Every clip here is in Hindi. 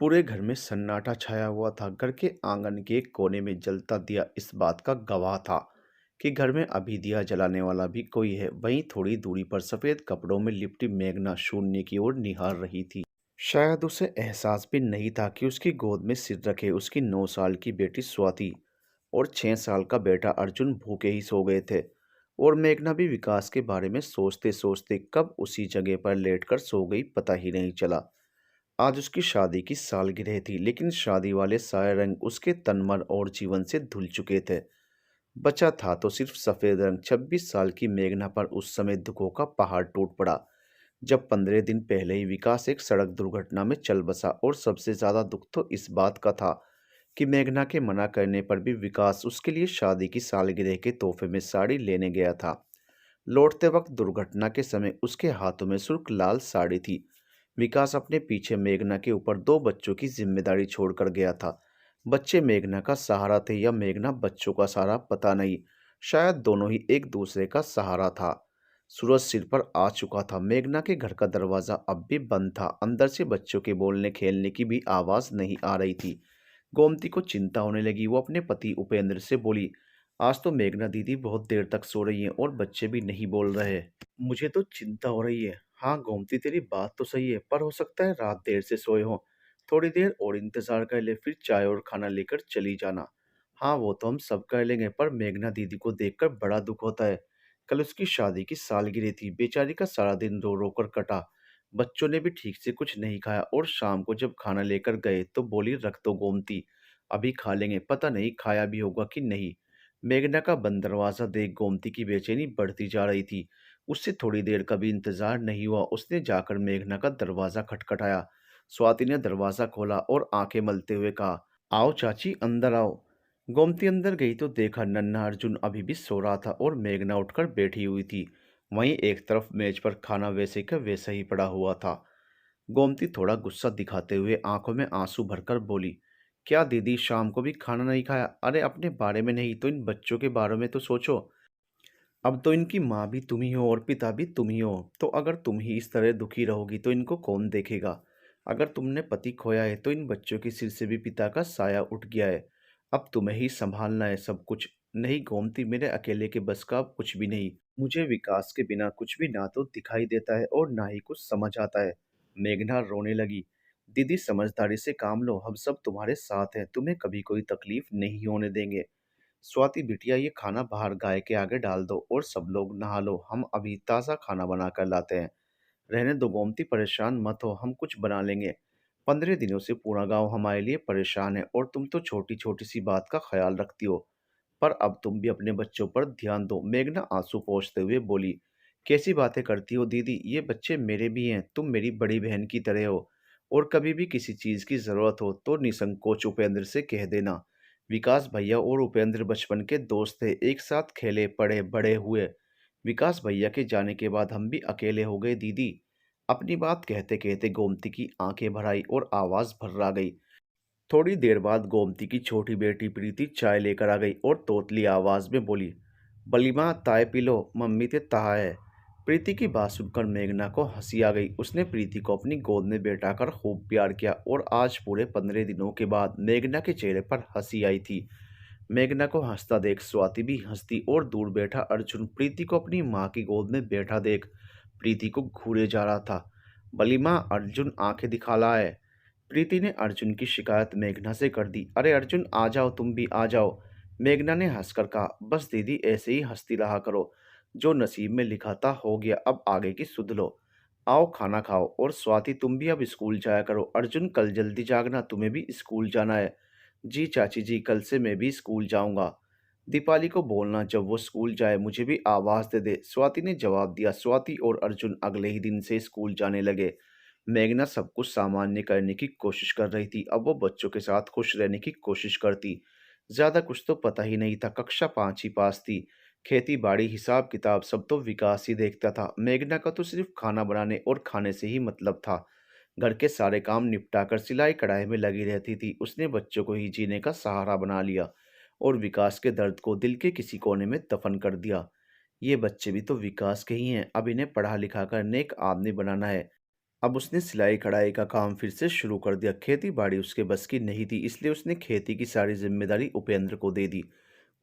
पूरे घर में सन्नाटा छाया हुआ था। घर के आंगन के एक कोने में जलता दिया इस बात का गवाह था कि घर में अभी दिया जलाने वाला भी कोई है। वहीं थोड़ी दूरी पर सफेद कपड़ों में लिपटी मेघना शून्य की ओर निहार रही थी। शायद उसे एहसास भी नहीं था कि उसकी गोद में सिर रखे उसकी 9 साल की बेटी स्वाति और 6 साल का बेटा अर्जुन भूखे ही सो गए थे। और मेघना भी विकास के बारे में सोचते सोचते कब उसी जगह पर लेटकर सो गई पता ही नहीं चला। आज उसकी शादी की सालगिरह थी, लेकिन शादी वाले सारे रंग उसके तन मन और जीवन से धुल चुके थे। बचा था तो सिर्फ सफेद रंग। 26 साल की मेघना पर उस समय दुखों का पहाड़ टूट पड़ा जब 15 दिन पहले ही विकास एक सड़क दुर्घटना में चल बसा। और सबसे ज्यादा दुख तो इस बात का था कि मेघना के मना करने पर भी विकास उसके लिए शादी की सालगिरह के तोहफे में साड़ी लेने गया था। लौटते वक्त दुर्घटना के समय उसके हाथों में सुर्ख लाल साड़ी थी। विकास अपने पीछे मेघना के ऊपर 2 बच्चों की जिम्मेदारी छोड़कर गया था। बच्चे मेघना का सहारा थे या मेघना बच्चों का सहारा पता नहीं। शायद दोनों ही एक दूसरे का सहारा था। सूरज सिर पर आ चुका था। मेघना के घर का दरवाजा अब भी बंद था। अंदर से बच्चों के बोलने खेलने की भी आवाज नहीं आ रही थी। गोमती को चिंता होने लगी। वो अपने पति उपेंद्र से बोली, आज तो मेघना दीदी बहुत देर तक सो रही हैं और बच्चे भी नहीं बोल रहे। मुझे तो चिंता हो रही है। हाँ गोमती, तेरी बात तो सही है, पर हो सकता है रात देर से सोए हो। थोड़ी देर और इंतजार कर ले, फिर चाय और खाना लेकर चली जाना। हाँ वो तो हम सब कर लेंगे, पर मेघना दीदी को देखकर बड़ा दुख होता है। कल उसकी शादी की सालगिरह थी। बेचारी का सारा दिन रो रो कर कटा। बच्चों ने भी ठीक से कुछ नहीं खाया और शाम को जब खाना लेकर गए तो बोली, रख दो गोमती, अभी खा लेंगे। पता नहीं खाया भी होगा कि नहीं। मेघना का बंद दरवाजा देख गोमती की बेचैनी बढ़ती जा रही थी। उससे थोड़ी देर का भी इंतजार नहीं हुआ। उसने जाकर मेघना का दरवाजा खटखटाया। स्वाति ने दरवाजा खोला और आंखें मलते हुए कहा, आओ चाची, अंदर आओ। गोमती अंदर गई तो देखा नन्हा अर्जुन अभी भी सो रहा था और मेघना उठकर बैठी हुई थी। वहीं एक तरफ मेज पर खाना वैसे का वैसा ही पड़ा हुआ था। गोमती थोड़ा गुस्सा दिखाते हुए आंखों में आंसू भरकर बोली, क्या दीदी, शाम को भी खाना नहीं खाया? अरे अपने बारे में नहीं तो इन बच्चों के बारे में तो सोचो। अब तो इनकी माँ भी तुम ही हो और पिता भी तुम ही हो। तो अगर तुम ही इस तरह दुखी रहोगी तो इनको कौन देखेगा? अगर तुमने पति खोया है तो इन बच्चों के सिर से भी पिता का साया उठ गया है। अब तुम्हें ही संभालना है सब कुछ। नहीं गोमती, मेरे अकेले के बस का अब कुछ भी नहीं। मुझे विकास के बिना कुछ भी ना तो दिखाई देता है और ना ही कुछ समझ आता है। मेघना रोने लगी। दीदी समझदारी से काम लो, हम सब तुम्हारे साथ हैं, तुम्हें कभी कोई तकलीफ नहीं होने देंगे। स्वाति बिटिया, ये खाना बाहर गाय के आगे डाल दो और सब लोग नहा लो, हम अभी ताज़ा खाना बना कर लाते हैं। रहने दो गोमती, परेशान मत हो, हम कुछ बना लेंगे। 15 दिनों से पूरा गांव हमारे लिए परेशान है और तुम तो छोटी छोटी सी बात का ख्याल रखती हो। पर अब तुम भी अपने बच्चों पर ध्यान दो। मेघना आंसू पोंछते हुए बोली, कैसी बातें करती हो दीदी, ये बच्चे मेरे भी हैं, तुम मेरी बड़ी बहन की तरह हो। और कभी भी किसी चीज की जरूरत हो तो निसंकोच उपेंद्र से कह देना। विकास भैया और उपेंद्र बचपन के दोस्त थे, एक साथ खेले पढ़े बड़े हुए। विकास भैया के जाने के बाद हम भी अकेले हो गए दीदी। अपनी बात कहते कहते गोमती की आंखें भर आई और आवाज भर्रा गई। थोड़ी देर बाद गोमती की छोटी बेटी प्रीति चाय लेकर आ गई और तोतली आवाज में बोली, बलीमा ताय पी लो, मम्मी ते तहा है। प्रीति की बात सुनकर मेघना को हंसी आ गई। उसने प्रीति को अपनी गोद में बैठाकर खूब प्यार किया और आज पूरे 15 दिनों के बाद मेघना के चेहरे पर हंसी आई थी। मेघना को हंसता देख स्वाति भी हंसती और दूर बैठा अर्जुन प्रीति को अपनी माँ की गोद में बैठा देख प्रीति को घूरे जा रहा था। बलीमा, अर्जुन आंखें दिखा रहा है। प्रीति ने अर्जुन की शिकायत मेघना से कर दी। अरे अर्जुन, आ जाओ, तुम भी आ जाओ। मेघना ने हंसकर कहा, बस दीदी ऐसे ही हंसती रहा करो। जो नसीब में लिखा था हो गया, अब आगे की सुध लो। आओ खाना खाओ। और स्वाति, तुम भी अब स्कूल जाया करो। अर्जुन, कल जल्दी जागना, तुम्हें भी स्कूल जाना है। जी चाची जी, कल से मैं भी स्कूल जाऊंगा। दीपाली को बोलना जब वो स्कूल जाए मुझे भी आवाज दे दे, स्वाति ने जवाब दिया। स्वाति और अर्जुन अगले ही दिन से स्कूल जाने लगे। मेघना सब कुछ सामान्य करने की कोशिश कर रही थी। अब वो बच्चों के साथ खुश रहने की कोशिश करती। ज्यादा कुछ तो पता ही नहीं था। कक्षा 5 ही पास थी। खेती बाड़ी हिसाब किताब सब तो विकास ही देखता था। मेघना का तो सिर्फ खाना बनाने और खाने से ही मतलब था। घर के सारे काम निपटाकर सिलाई कढ़ाई में लगी रहती थी। उसने बच्चों को ही जीने का सहारा बना लिया और विकास के दर्द को दिल के किसी कोने में दफन कर दिया। ये बच्चे भी तो विकास के ही हैं। अब इन्हें पढ़ा लिखा कर नेक आदमी बनाना है। अब उसने सिलाई कढ़ाई का काम फिर से शुरू कर दिया। खेती बाड़ी उसके बस की नहीं थी, इसलिए उसने खेती की सारी जिम्मेदारी उपेंद्र को दे दी।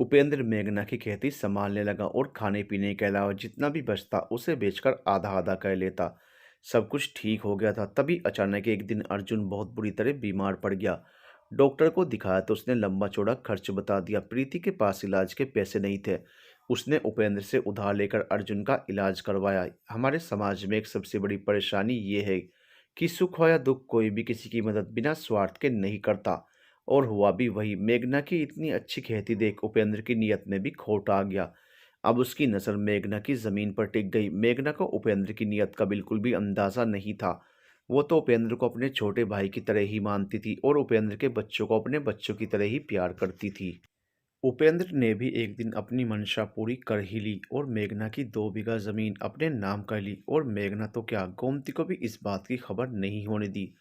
उपेंद्र मेघना की खेती संभालने लगा और खाने पीने के अलावा जितना भी बचता उसे बेचकर आधा आधा कर लेता। सब कुछ ठीक हो गया था, तभी अचानक एक दिन अर्जुन बहुत बुरी तरह बीमार पड़ गया। डॉक्टर को दिखाया तो उसने लंबा चौड़ा खर्च बता दिया। प्रीति के पास इलाज के पैसे नहीं थे। उसने उपेंद्र से उधार लेकर अर्जुन का इलाज करवाया। हमारे समाज में एक सबसे बड़ी परेशानी ये है कि सुख हो या दुख कोई भी किसी की मदद बिना स्वार्थ के नहीं करता। और हुआ भी वही। मेघना की इतनी अच्छी खेती देख उपेंद्र की नीयत में भी खोट आ गया। अब उसकी नजर मेघना की जमीन पर टिक गई। मेघना को उपेंद्र की नीयत का बिल्कुल भी अंदाजा नहीं था। वो तो उपेंद्र को अपने छोटे भाई की तरह ही मानती थी और उपेंद्र के बच्चों को अपने बच्चों की तरह ही प्यार करती थी। उपेंद्र ने भी एक दिन अपनी मंशा पूरी कर ही ली और मेघना की 2 बीघा जमीन अपने नाम कर ली। और मेघना तो क्या, गोमती को भी इस बात की खबर नहीं होने दी।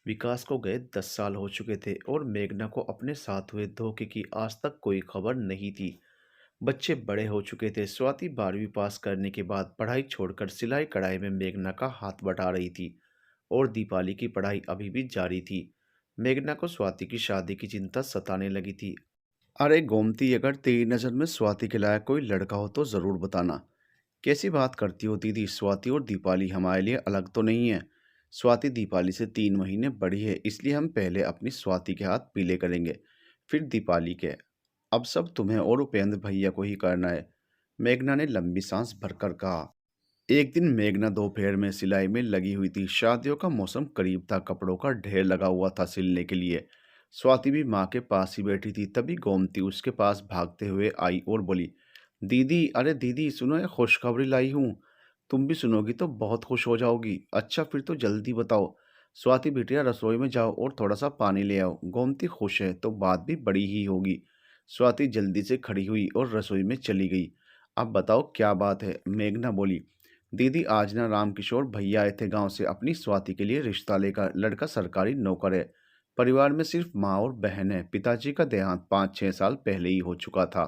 विकास को गए 10 साल हो चुके थे और मेघना को अपने साथ हुए धोखे की आज तक कोई खबर नहीं थी। बच्चे बड़े हो चुके थे। स्वाति 12वीं पास करने के बाद पढ़ाई छोड़कर सिलाई कढ़ाई में मेघना का हाथ बटा रही थी और दीपाली की पढ़ाई अभी भी जारी थी। मेघना को स्वाति की शादी की चिंता सताने लगी थी। अरे गोमती, अगर तेरी नज़र में स्वाति के लायक कोई लड़का हो तो ज़रूर बताना। कैसी बात करती हो दीदी, स्वाति और दीपाली हमारे लिए अलग तो नहीं है। स्वाति दीपाली से 3 महीने बड़ी है, इसलिए हम पहले अपनी स्वाति के हाथ पीले करेंगे, फिर दीपाली के। अब सब तुम्हें और उपेंद्र भैया को ही करना है। मेघना ने लंबी सांस भरकर कहा। एक दिन मेघना दोपहर में सिलाई में लगी हुई थी। शादियों का मौसम करीब था, कपड़ों का ढेर लगा हुआ था सिलने के लिए। स्वाति भी माँ के पास ही बैठी थी। तभी गोमती उसके पास भागते हुए आई और बोली, दीदी, अरे दीदी सुनो, ये खुशखबरी लाई हूँ। तुम भी सुनोगी तो बहुत खुश हो जाओगी। अच्छा फिर तो जल्दी बताओ। स्वाति बिटिया, रसोई में जाओ और थोड़ा सा पानी ले आओ। गोमती खुश है तो बात भी बड़ी ही होगी। स्वाति जल्दी से खड़ी हुई और रसोई में चली गई। अब बताओ क्या बात है, मेघना बोली। दीदी, आज ना रामकिशोर भैया आए थे गांव से अपनी स्वाति के लिए रिश्ता लेकर। लड़का सरकारी नौकर है। परिवार में सिर्फ माँ और बहन है। पिताजी का देहांत 5-6 साल पहले ही हो चुका था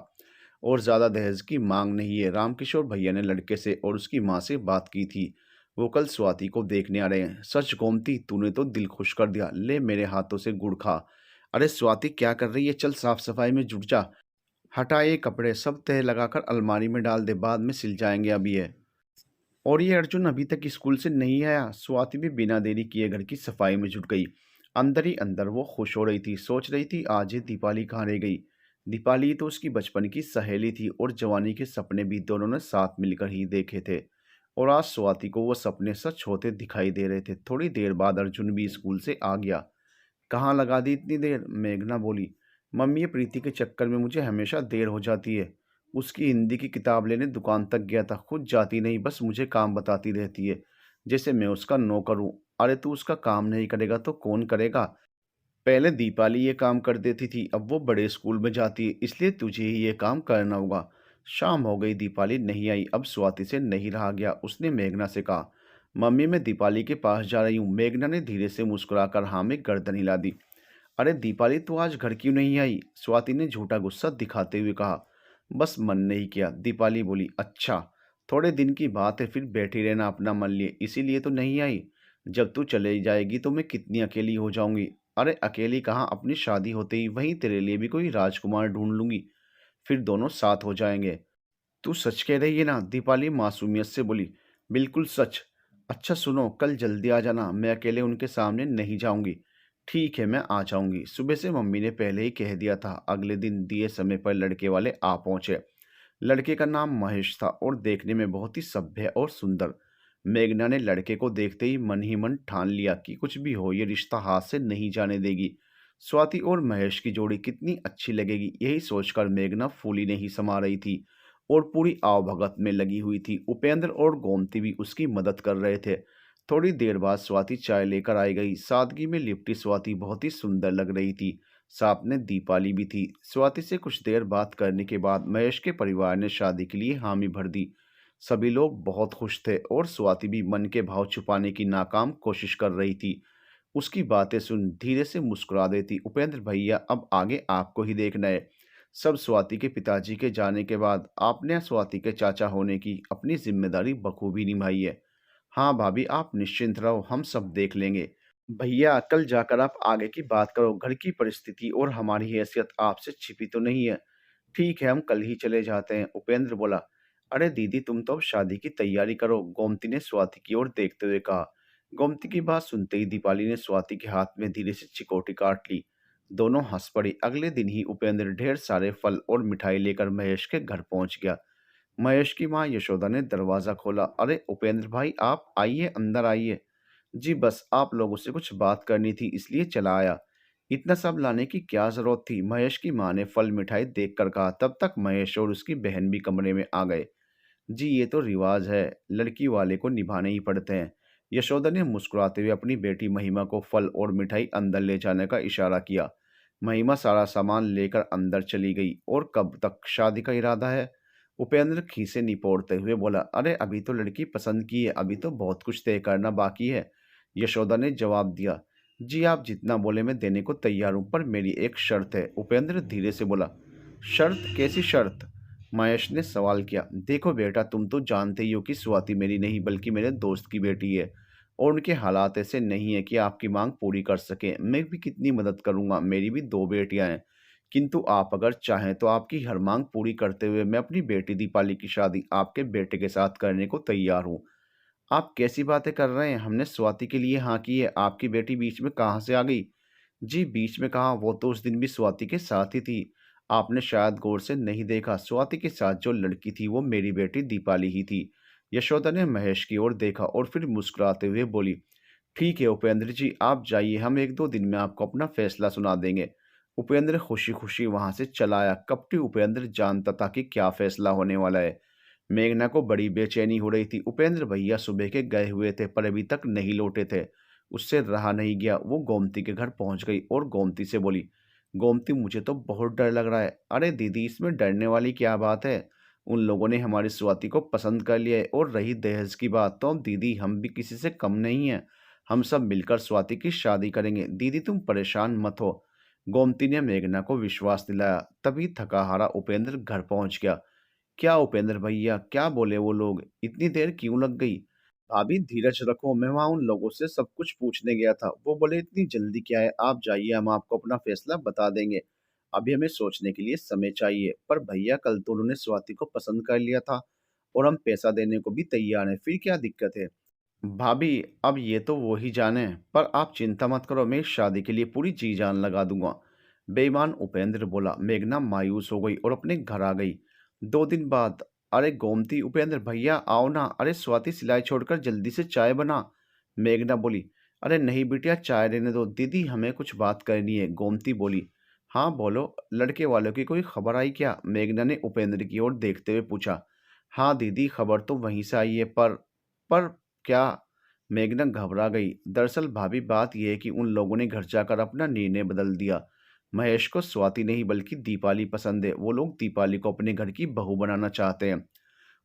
और ज़्यादा दहेज की मांग नहीं है। रामकिशोर भैया ने लड़के से और उसकी माँ से बात की थी। वो कल स्वाति को देखने आ रहे हैं। सच गोमती, तूने तो दिल खुश कर दिया। ले मेरे हाथों से गुड़ खा। अरे स्वाति, क्या कर रही है? चल साफ सफाई में जुट जा। हटा ये कपड़े, सब तह लगाकर अलमारी में डाल दे, बाद में सिल जाएंगे अभी ये। और ये अर्जुन अभी तक स्कूल से नहीं आया। स्वाति भी बिना देरी किए घर की सफाई में जुट गई। अंदर ही अंदर वो खुश हो रही थी। सोच रही थी आज ये दीपाली कहाँ रह गई। दीपाली तो उसकी बचपन की सहेली थी और जवानी के सपने भी दोनों ने साथ मिलकर ही देखे थे। और आज स्वाति को वो सपने सच होते दिखाई दे रहे थे। थोड़ी देर बाद अर्जुन भी स्कूल से आ गया। कहाँ लगा दी इतनी देर? मेघना बोली। मम्मी, ये प्रीति के चक्कर में मुझे हमेशा देर हो जाती है। उसकी हिंदी की किताब लेने दुकान तक गया था, खुद जाती नहीं, बस मुझे काम बताती रहती है, जैसे मैं उसका नौकर हूँ। अरे तू उसका काम नहीं करेगा तो कौन करेगा? पहले दीपाली ये काम कर देती थी, अब वो बड़े स्कूल में जाती है, इसलिए तुझे ही ये काम करना होगा। शाम हो गई, दीपाली नहीं आई। अब स्वाति से नहीं रहा गया। उसने मेघना से कहा, मम्मी मैं दीपाली के पास जा रही हूँ। मेघना ने धीरे से मुस्कुराकर हाँ में गर्दन हिला दी। अरे दीपाली, तू आज घर क्यों नहीं आई? स्वाति ने झूठा गुस्सा दिखाते हुए कहा। बस मन नहीं किया, दीपाली बोली। अच्छा, थोड़े दिन की बात है, फिर बैठी रहना अपना मन लिए, इसीलिए तो नहीं आई। जब तू चले जाएगी तो मैं कितनी अकेली हो जाऊंगी। अरे अकेली कहाँ, अपनी शादी होते ही वहीं तेरे लिए भी कोई राजकुमार ढूंढ लूंगी, फिर दोनों साथ हो जाएंगे। तू सच कह रही है ना? दीपाली मासूमियत से बोली। बिल्कुल सच। अच्छा सुनो, कल जल्दी आ जाना, मैं अकेले उनके सामने नहीं जाऊंगी। ठीक है, मैं आ जाऊंगी। सुबह से मम्मी ने पहले ही कह दिया था। अगले दिन दिए समय पर लड़के वाले आ पहुंचे। लड़के का नाम महेश था और देखने में बहुत ही सभ्य और सुंदर। मेघना ने लड़के को देखते ही मन ठान लिया कि कुछ भी हो, ये रिश्ता हाथ से नहीं जाने देगी। स्वाति और महेश की जोड़ी कितनी अच्छी लगेगी, यही सोचकर मेघना फूली नहीं समा रही थी और पूरी आवभगत में लगी हुई थी। उपेंद्र और गोमती भी उसकी मदद कर रहे थे। थोड़ी देर बाद स्वाति चाय लेकर आई गई। सादगी में लिपटी स्वाति बहुत ही सुंदर लग रही थी। साथ में दीपाली भी थी। स्वाति से कुछ देर बात करने के बाद महेश के परिवार ने शादी के लिए हामी भर दी। सभी लोग बहुत खुश थे और स्वाति भी मन के भाव छुपाने की नाकाम कोशिश कर रही थी। उसकी बातें सुन धीरे से मुस्कुरा देती। उपेंद्र भैया, अब आगे आपको ही देखना है। सब स्वाति के पिताजी के जाने के बाद आपने स्वाति के चाचा होने की अपनी जिम्मेदारी बखूबी निभाई है। हाँ भाभी, आप निश्चिंत रहो, हम सब देख लेंगे। भैया, कल जाकर आप आगे की बात करो, घर की परिस्थिति और हमारी हैसियत आपसे छिपी तो नहीं है। ठीक है, हम कल ही चले जाते हैं, उपेंद्र बोला। अरे दीदी, तुम तो अब शादी की तैयारी करो, गोमती ने स्वाति की ओर देखते हुए कहा। गोमती की बात सुनते ही दीपाली ने स्वाति के हाथ में धीरे से चिकोटी काट ली। दोनों हंस पड़ी। अगले दिन ही उपेंद्र ढेर सारे फल और मिठाई लेकर महेश के घर पहुंच गया। महेश की माँ यशोदा ने दरवाजा खोला। अरे उपेंद्र भाई, आप आइए, अंदर आइए। जी बस आप लोगों से कुछ बात करनी थी, इसलिए चला आया। इतना सब लाने की क्या जरूरत थी? महेश की माँ ने फल मिठाई देखकर कहा। तब तक महेश और उसकी बहन भी कमरे में आ गए। जी ये तो रिवाज है, लड़की वाले को निभाने ही पड़ते हैं। यशोदा ने मुस्कुराते हुए अपनी बेटी महिमा को फल और मिठाई अंदर ले जाने का इशारा किया। महिमा सारा सामान लेकर अंदर चली गई। और कब तक शादी का इरादा है? उपेंद्र खीसे निपोड़ते हुए बोला। अरे अभी तो लड़की पसंद की है, अभी तो बहुत कुछ तय करना बाकी है। यशोदा ने जवाब दिया। जी आप जितना बोले मैं देने को तैयार हूं, पर मेरी एक शर्त है। उपेंद्र धीरे से बोला। शर्त? कैसी शर्त? महेश ने सवाल किया। देखो बेटा, तुम तो जानते ही हो कि स्वाति मेरी नहीं बल्कि मेरे दोस्त की बेटी है, और उनके हालात ऐसे नहीं है कि आपकी मांग पूरी कर सके। मैं भी कितनी मदद करूंगा, मेरी भी दो बेटियां हैं। किंतु आप अगर चाहें तो आपकी हर मांग पूरी करते हुए मैं अपनी बेटी दीपाली की शादी आपके बेटे के साथ करने को तैयार हूँ। आप कैसी बातें कर रहे हैं? हमने स्वाति के लिए हाँ की है, आपकी बेटी बीच में कहाँ से आ गई? जी बीच में कहाँ, वो तो उस दिन भी स्वाति के साथ ही थी। आपने शायद गौर से नहीं देखा, स्वाति के साथ जो लड़की थी वो मेरी बेटी दीपाली ही थी। यशोदा ने महेश की ओर देखा और फिर मुस्कुराते हुए बोली। ठीक है उपेंद्र जी, आप जाइए, हम एक दो दिन में आपको अपना फैसला सुना देंगे। उपेंद्र खुशी खुशी वहां से चला आया। कपटी उपेंद्र जानता था कि क्या फैसला होने वाला है। मेघना को बड़ी बेचैनी हो रही थी। उपेंद्र भैया सुबह के गए हुए थे पर अभी तक नहीं लौटे थे। उससे रहा नहीं गया, वो गोमती के घर पहुंच गई और गोमती से बोली। गोमती, मुझे तो बहुत डर लग रहा है। अरे दीदी, इसमें डरने वाली क्या बात है? उन लोगों ने हमारी स्वाति को पसंद कर लिया है, और रही दहेज की बात, तो अब दीदी हम भी किसी से कम नहीं है। हम सब मिलकर स्वाति की शादी करेंगे। दीदी तुम परेशान मत हो। गोमती ने मेघना को विश्वास दिलाया। तभी थका हारा उपेंद्र घर पहुंच गया। क्या उपेंद्र भैया, क्या बोले वो लोग? इतनी देर क्यों लग गई? भाभी धीरज रखो, मैं वहां उन लोगों से सब कुछ पूछने गया था। वो बोले इतनी जल्दी क्या है, आप जाइए, हम आपको अपना फैसला बता देंगे। अभी हमें सोचने के लिए समय चाहिए। पर भैया, कल तो उन्होंने स्वाति को पसंद कर लिया था, और हम पैसा देने को भी तैयार हैं, फिर क्या दिक्कत है? भाभी, अब ये तो वो ही जाने, पर आप चिंता मत करो, मैं इस शादी के लिए पूरी जी जान लगा दूंगा। बेईमान उपेंद्र बोला। मेघना मायूस हो गई और अपने घर आ गई। 2 दिन बाद। अरे गोमती, उपेंद्र भैया आओ ना। अरे स्वाति, सिलाई छोड़कर जल्दी से चाय बना। मेघना बोली। अरे नहीं बिटिया, चाय रहने दो, दीदी हमें कुछ बात करनी है। गोमती बोली। हाँ बोलो, लड़के वालों की कोई खबर आई क्या? मेघना ने उपेंद्र की ओर देखते हुए पूछा। हाँ दीदी, खबर तो वहीं से आई है, पर क्या? मेघना घबरा गई। दरअसल भाभी, बात यह है कि उन लोगों ने घर जाकर अपना निर्णय बदल दिया। महेश को स्वाति नहीं बल्कि दीपाली पसंद है। वो लोग दीपाली को अपने घर की बहू बनाना चाहते हैं।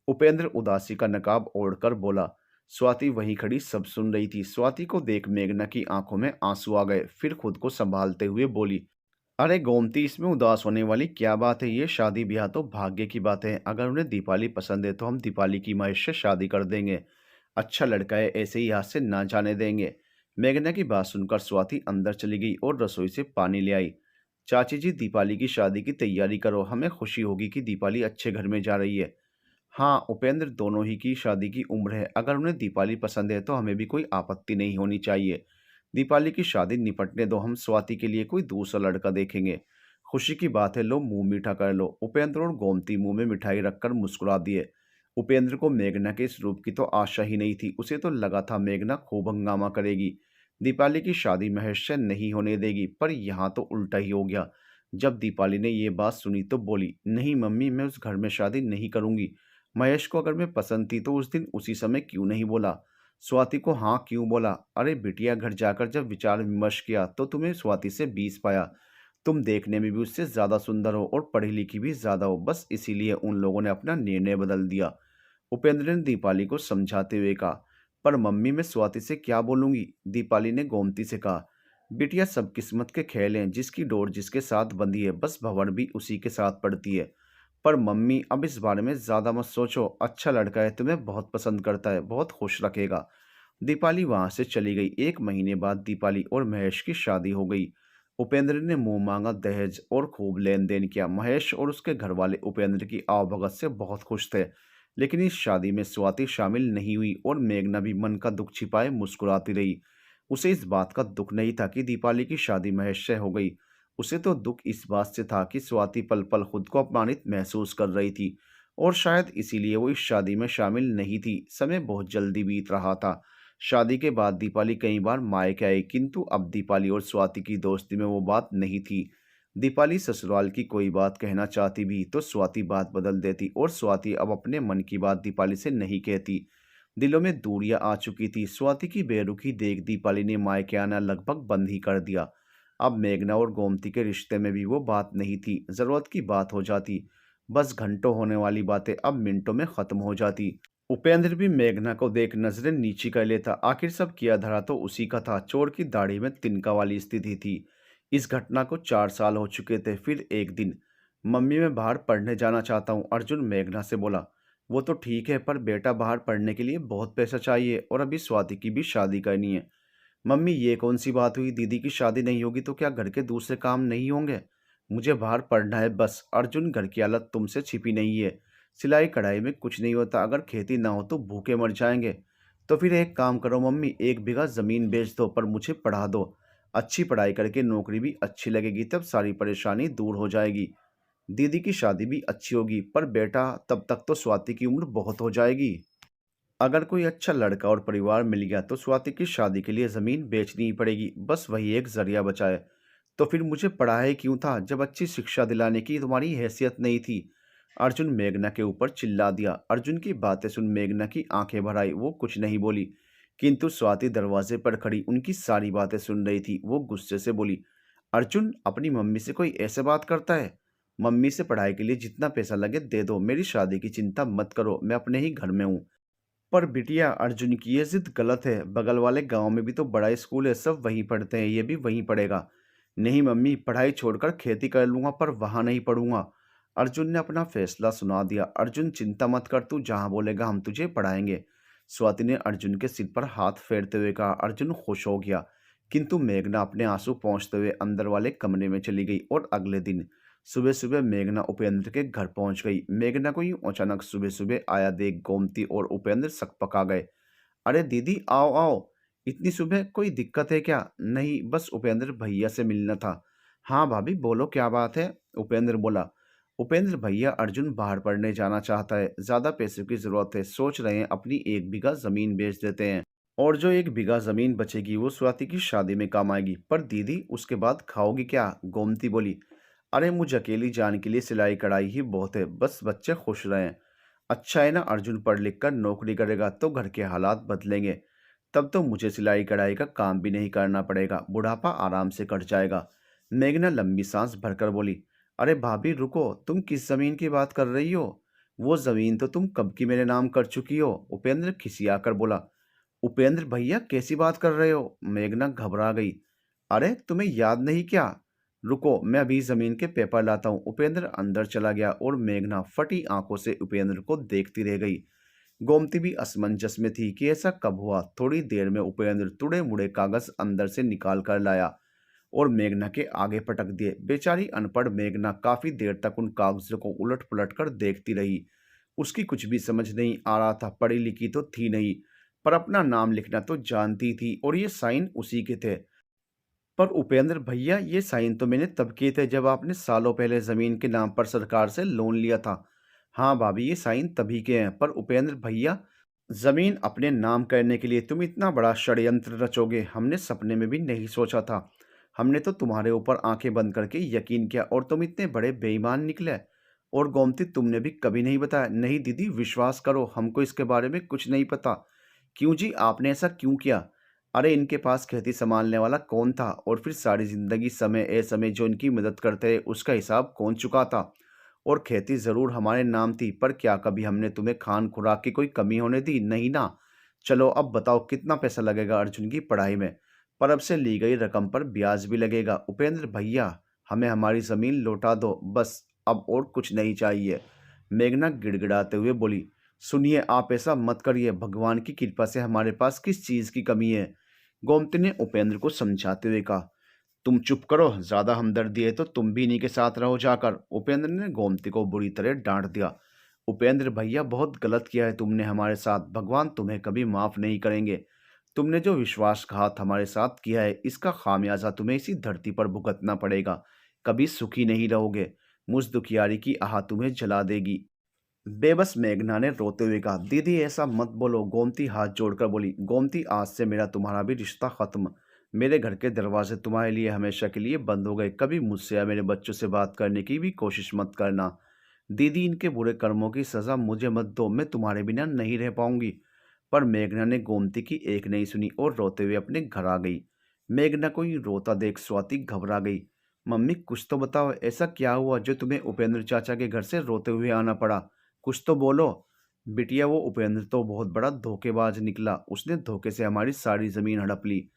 उपेंद्र उदासी का नकाब ओढ़कर बोला। स्वाति वहीं खड़ी सब सुन रही थी। स्वाति को देख मेघना की आंखों में आंसू आ गए। फिर खुद को संभालते हुए बोली। अरे गोमती, इसमें उदास होने वाली क्या बात है? ये शादी ब्याह तो भाग्य की बात है। अगर उन्हें दीपाली पसंद है तो हम दीपाली की महेश से शादी कर देंगे। अच्छा लड़का है, ऐसे ही हाथ से ना जाने देंगे। मेघना की बात सुनकर स्वाति अंदर चली गई और रसोई से पानी ले आई। चाची जी, दीपाली की शादी की तैयारी करो, हमें खुशी होगी कि दीपाली अच्छे घर में जा रही है। हाँ उपेंद्र, दोनों ही की शादी की उम्र है। अगर उन्हें दीपाली पसंद है तो हमें भी कोई आपत्ति नहीं होनी चाहिए। दीपाली की शादी निपटने दो, हम स्वाति के लिए कोई दूसरा लड़का देखेंगे। खुशी की बात है, लो मुंह मीठा कर लो। उपेंद्र और गोमती मुंह में मिठाई रखकर मुस्कुरा दिए। उपेंद्र को मेघना के इस रूप की तो आशा ही नहीं थी। उसे तो लगा था मेघना खूब हंगामा करेगी, दीपाली की शादी महेश से नहीं होने देगी। पर यहाँ तो उल्टा ही हो गया। जब दीपाली ने ये बात सुनी तो बोली। नहीं मम्मी, मैं उस घर में शादी नहीं करूंगी। महेश को अगर मैं पसंद थी तो उस दिन उसी समय क्यों नहीं बोला? स्वाति को हाँ क्यों बोला? अरे बिटिया, घर जाकर जब विचार विमर्श किया तो तुम्हें स्वाति से 20 पाया। तुम देखने में भी उससे ज्यादा सुंदर हो और पढ़ी लिखी भी ज्यादा हो, बस इसीलिए उन लोगों ने अपना निर्णय बदल दिया। उपेंद्र ने दीपाली को समझाते हुए कहा। पर मम्मी, मैं स्वाति से क्या बोलूंगी? दीपाली ने गोमती से कहा। बिटिया, सब किस्मत के खेल हैं, जिसकी डोर जिसके साथ बंधी है बस भंवर भी उसी के साथ पड़ती है। पर मम्मी अब इस बारे में ज़्यादा मत सोचो, अच्छा लड़का है, तुम्हें बहुत पसंद करता है, बहुत खुश रखेगा। दीपाली वहाँ से चली गई। 1 महीने बाद दीपाली और महेश की शादी हो गई। उपेंद्र ने मुँह माँगा दहेज और खूब लेन-देन किया। महेश और उसके घरवाले उपेंद्र की आवभगत से बहुत खुश थे। लेकिन इस शादी में स्वाति शामिल नहीं हुई और मेघना भी मन का दुःख छिपाए मुस्कुराती रही। उसे इस बात का दुःख नहीं था कि दीपाली की शादी महेश से हो गई। उसे तो दुःख इस बात से था कि स्वाति पल-पल खुद को अपमानित महसूस कर रही थी और शायद इसीलिए वो इस शादी में शामिल नहीं थी। समय बहुत जल्दी बीत रहा था। शादी के बाद दीपाली कई बार मायके आई, किंतु अब दीपाली और स्वाति की दोस्ती में वो बात नहीं थी। दीपाली ससुराल की कोई बात कहना चाहती भी तो स्वाति बात बदल देती और स्वाति अब अपने मन की बात दीपाली से नहीं कहती। दिलों में दूरियां आ चुकी थी। स्वाति की बेरुखी देख दीपाली ने मायके आना लगभग बंद ही कर दिया। अब मेघना और गोमती के रिश्ते में भी वो बात नहीं थी। जरूरत की बात हो जाती, बस घंटों होने वाली बातें अब मिनटों में खत्म हो जाती। उपेंद्र भी मेघना को देख नजरें नीची कर लेता। आखिर सब किया धरा तो उसी का था। चोर की दाढ़ी में तिनका वाली स्थिति थी। इस घटना को 4 साल हो चुके थे। फिर एक दिन, मम्मी मैं बाहर पढ़ने जाना चाहता हूँ, अर्जुन मेघना से बोला। वो तो ठीक है, पर बेटा बाहर पढ़ने के लिए बहुत पैसा चाहिए और अभी स्वाति की भी शादी करनी है। मम्मी ये कौन सी बात हुई, दीदी की शादी नहीं होगी तो क्या घर के दूसरे काम नहीं होंगे? मुझे बाहर पढ़ना है बस। अर्जुन, घर की हालत तुमसे छिपी नहीं है। सिलाई कढ़ाई में कुछ नहीं होता, अगर खेती ना हो तो भूखे मर जाएंगे। तो फिर एक काम करो मम्मी, 1 बीघा जमीन बेच दो पर मुझे पढ़ा दो। अच्छी पढ़ाई करके नौकरी भी अच्छी लगेगी, तब सारी परेशानी दूर हो जाएगी। दीदी की शादी भी अच्छी होगी, पर बेटा तब तक तो स्वाति की उम्र बहुत हो जाएगी। अगर कोई अच्छा लड़का और परिवार मिल गया तो स्वाति की शादी के लिए ज़मीन बेचनी ही पड़ेगी, बस वही एक जरिया बचा है। तो फिर मुझे पढ़ाया क्यों था जब अच्छी शिक्षा दिलाने की तुम्हारी हैसियत नहीं थी? अर्जुन मेघना के ऊपर चिल्ला दिया। अर्जुन की बातें सुन मेघना की आंखें भर आई। वो कुछ नहीं बोली, किंतु स्वाति दरवाजे पर खड़ी उनकी सारी बातें सुन रही थी। वो गुस्से से बोली, अर्जुन, अपनी मम्मी से कोई ऐसे बात करता है? मम्मी से पढ़ाई के लिए जितना पैसा लगे दे दो, मेरी शादी की चिंता मत करो, मैं अपने ही घर में हूँ। पर बिटिया, अर्जुन की ये जिद गलत है। बगल वाले गांव में भी तो बड़ा स्कूल है, सब वहीं पढ़ते हैं, ये भी वहीं पढ़ेगा। नहीं मम्मी, पढ़ाई छोड़कर खेती कर लूंगा पर वहां नहीं पढ़ूंगा। अर्जुन ने अपना फैसला सुना दिया। अर्जुन, चिंता मत कर, तू जहां बोलेगा हम तुझे पढ़ाएंगे। स्वाति ने अर्जुन के सिर पर हाथ फेरते हुए कहा। अर्जुन खुश हो गया, किंतु मेघना अपने आंसू पोंछते हुए अंदर वाले कमरे में चली गई। और अगले दिन सुबह सुबह मेघना उपेंद्र के घर पहुंच गई। मेघना को यूं अचानक सुबह सुबह आया देख गोमती और उपेंद्र सकपका गए। अरे दीदी, आओ आओ, इतनी सुबह कोई दिक्कत है क्या? नहीं, बस उपेंद्र भैया से मिलना था। हाँ भाभी, बोलो क्या बात है? उपेंद्र बोला। उपेंद्र भैया, अर्जुन बाहर पढ़ने जाना चाहता है, ज्यादा पैसों की जरूरत है, सोच रहे हैं अपनी 1 बीघा जमीन बेच देते हैं और जो 1 बीघा जमीन बचेगी वो स्वाति की शादी में काम आएगी। पर दीदी, उसके बाद खाओगी क्या? गोमती बोली। अरे मुझे अकेली जान के लिए सिलाई कढ़ाई ही बहुत है, बस बच्चे खुश रहें। अच्छा है ना, अर्जुन पढ़ लिख कर नौकरी करेगा तो घर के हालात बदलेंगे। तब तो मुझे सिलाई कढ़ाई का काम भी नहीं करना पड़ेगा, बुढ़ापा आराम से कट जाएगा। मेघना लंबी सांस भरकर बोली। अरे भाभी रुको, तुम किस जमीन की बात कर रही हो? वो जमीन तो तुम कब की मेरे नाम कर चुकी हो। उपेंद्र खिसियाकर बोला। उपेंद्र भैया, कैसी बात कर रहे हो? मेघना घबरा गई। अरे तुम्हें याद नहीं क्या? रुको, मैं अभी जमीन के पेपर लाता हूँ। उपेंद्र अंदर चला गया और मेघना फटी आंखों से उपेंद्र को देखती रह गई। गोमती भी असमंजस में थी कि ऐसा कब हुआ। थोड़ी देर में उपेंद्र तुड़े मुड़े कागज अंदर से निकाल कर लाया और मेघना के आगे पटक दिए। बेचारी अनपढ़ मेघना काफी देर तक उन कागजों को उलट पुलट कर देखती रही। उसकी कुछ भी समझ नहीं आ रहा था। पढ़ी लिखी तो थी नहीं, पर अपना नाम लिखना तो जानती थी और ये साइन उसी के थे। पर उपेंद्र भैया, ये साइन तो मैंने तब किए थे जब आपने सालों पहले जमीन के नाम पर सरकार से लोन लिया था। हाँ भाभी, ये साइन तभी के हैं। पर उपेंद्र भैया, जमीन अपने नाम करने के लिए तुम इतना बड़ा षड्यंत्र रचोगे, हमने सपने में भी नहीं सोचा था। हमने तो तुम्हारे ऊपर आंखें बंद करके यकीन किया और तुम इतने बड़े बेईमान निकले। और गोमती, तुमने भी कभी नहीं बताया? नहीं दीदी, विश्वास करो, हमको इसके बारे में कुछ नहीं पता। क्यों जी, आपने ऐसा क्यों किया? अरे इनके पास खेती संभालने वाला कौन था? और फिर सारी जिंदगी समय असमय जो इनकी मदद करते रहे उसका हिसाब कौन चुकाता? और खेती जरूर हमारे नाम थी, पर क्या कभी हमने तुम्हें खान खुराक की कोई कमी होने दी? नहीं ना। चलो अब बताओ, कितना पैसा लगेगा अर्जुन की पढ़ाई में? पर अब से ली गई रकम पर ब्याज भी लगेगा। उपेंद्र भैया, हमें हमारी जमीन लौटा दो बस। अब और कुछ नहीं चाहिए। मेघना गिड़गिड़ाते हुए बोली, सुनिए, आप ऐसा मत करिए, भगवान की कृपा से हमारे पास किस चीज़ की कमी है। गोमती ने उपेंद्र को समझाते हुए कहा, तुम चुप करो, ज्यादा हमदर्दी है तो तुम भी इन्हीं के साथ रहो जाकर। उपेंद्र ने गोमती को बुरी तरह डांट दिया। उपेंद्र भैया, बहुत गलत किया है तुमने हमारे साथ, भगवान तुम्हें कभी माफ नहीं करेंगे। तुमने जो विश्वासघात हमारे साथ किया है, इसका खामियाजा तुम्हें इसी धरती पर भुगतना पड़ेगा। कभी सुखी नहीं रहोगे। मुझ दुखियारी की आह तुम्हें जला देगी। बेबस मेघना ने रोते हुए कहा, दीदी ऐसा मत बोलो। गोमती हाथ जोड़कर बोली, गोमती, आज से मेरा तुम्हारा भी रिश्ता खत्म। मेरे घर के दरवाजे तुम्हारे लिए हमेशा के लिए बंद हो गए। कभी मुझसे या मेरे बच्चों से बात करने की भी कोशिश मत करना। दीदी, इनके बुरे कर्मों की सजा मुझे मत दो, मैं तुम्हारे बिना नहीं रह पाऊंगी। पर मेघना ने गोमती की एक नहीं सुनी और रोते हुए अपने घर आ गई। मेघना को यूं रोता देख स्वाति घबरा गई। मम्मी, कुछ तो बताओ, ऐसा क्या हुआ जो तुम्हें उपेंद्र चाचा के घर से रोते हुए आना पड़ा? कुछ तो बोलो। बिटिया, वो उपेंद्र तो बहुत बड़ा धोखेबाज निकला। उसने धोखे से हमारी सारी जमीन हड़प ली।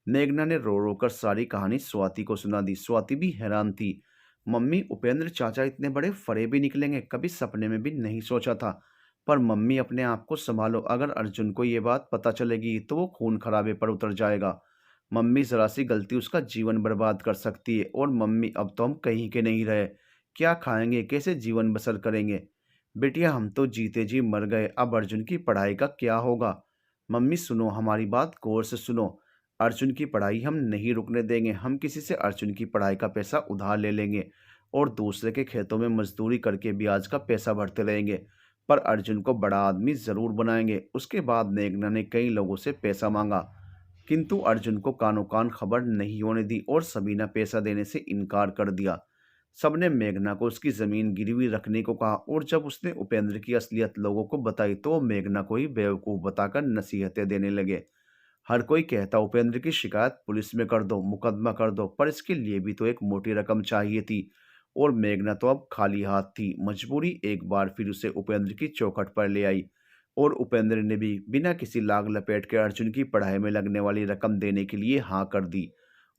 मेघना ने रो रो कर सारी कहानी स्वाति को सुना दी। स्वाति भी हैरान थी। मम्मी, उपेंद्र चाचा इतने बड़े फरेबी निकलेंगे, कभी सपने में भी नहीं सोचा था। पर मम्मी, अपने आप को संभालो, अगर अर्जुन को ये बात पता चलेगी तो वो खून खराबे पर उतर जाएगा। मम्मी, जरा सी गलती उसका जीवन बर्बाद कर सकती है। और मम्मी, अब तो हम कहीं के नहीं रहे। क्या खाएंगे, कैसे जीवन बसर करेंगे? बेटिया, हम तो जीते जी मर गए, अब अर्जुन की पढ़ाई का क्या होगा? मम्मी सुनो, हमारी बात गौर से सुनो। अर्जुन की पढ़ाई हम नहीं रुकने देंगे। हम किसी से अर्जुन की पढ़ाई का पैसा उधार ले लेंगे और दूसरे के खेतों में मजदूरी करके ब्याज का पैसा भरते रहेंगे। पर अर्जुन को बड़ा आदमी जरूर बनाएंगे। उसके बाद मेघना ने कई लोगों से पैसा मांगा, किंतु अर्जुन को कानो कान खबर नहीं होने दी और सभी ने पैसा देने से इनकार कर दिया। सबने मेघना को उसकी जमीन गिरवी रखने को कहा और जब उसने उपेंद्र की असलियत लोगों को बताई तो वो मेघना को ही बेवकूफ बताकर नसीहतें देने लगे। हर कोई कहता, उपेंद्र की शिकायत पुलिस में कर दो, मुकदमा कर दो, पर इसके लिए भी तो एक मोटी रकम चाहिए थी। और मेघना तो अब खाली हाथ थी। मजबूरी एक बार फिर उसे उपेंद्र की चौखट पर ले आई और उपेंद्र ने भी बिना किसी लाग लपेट के अर्जुन की पढ़ाई में लगने वाली रकम देने के लिए हाँ कर दी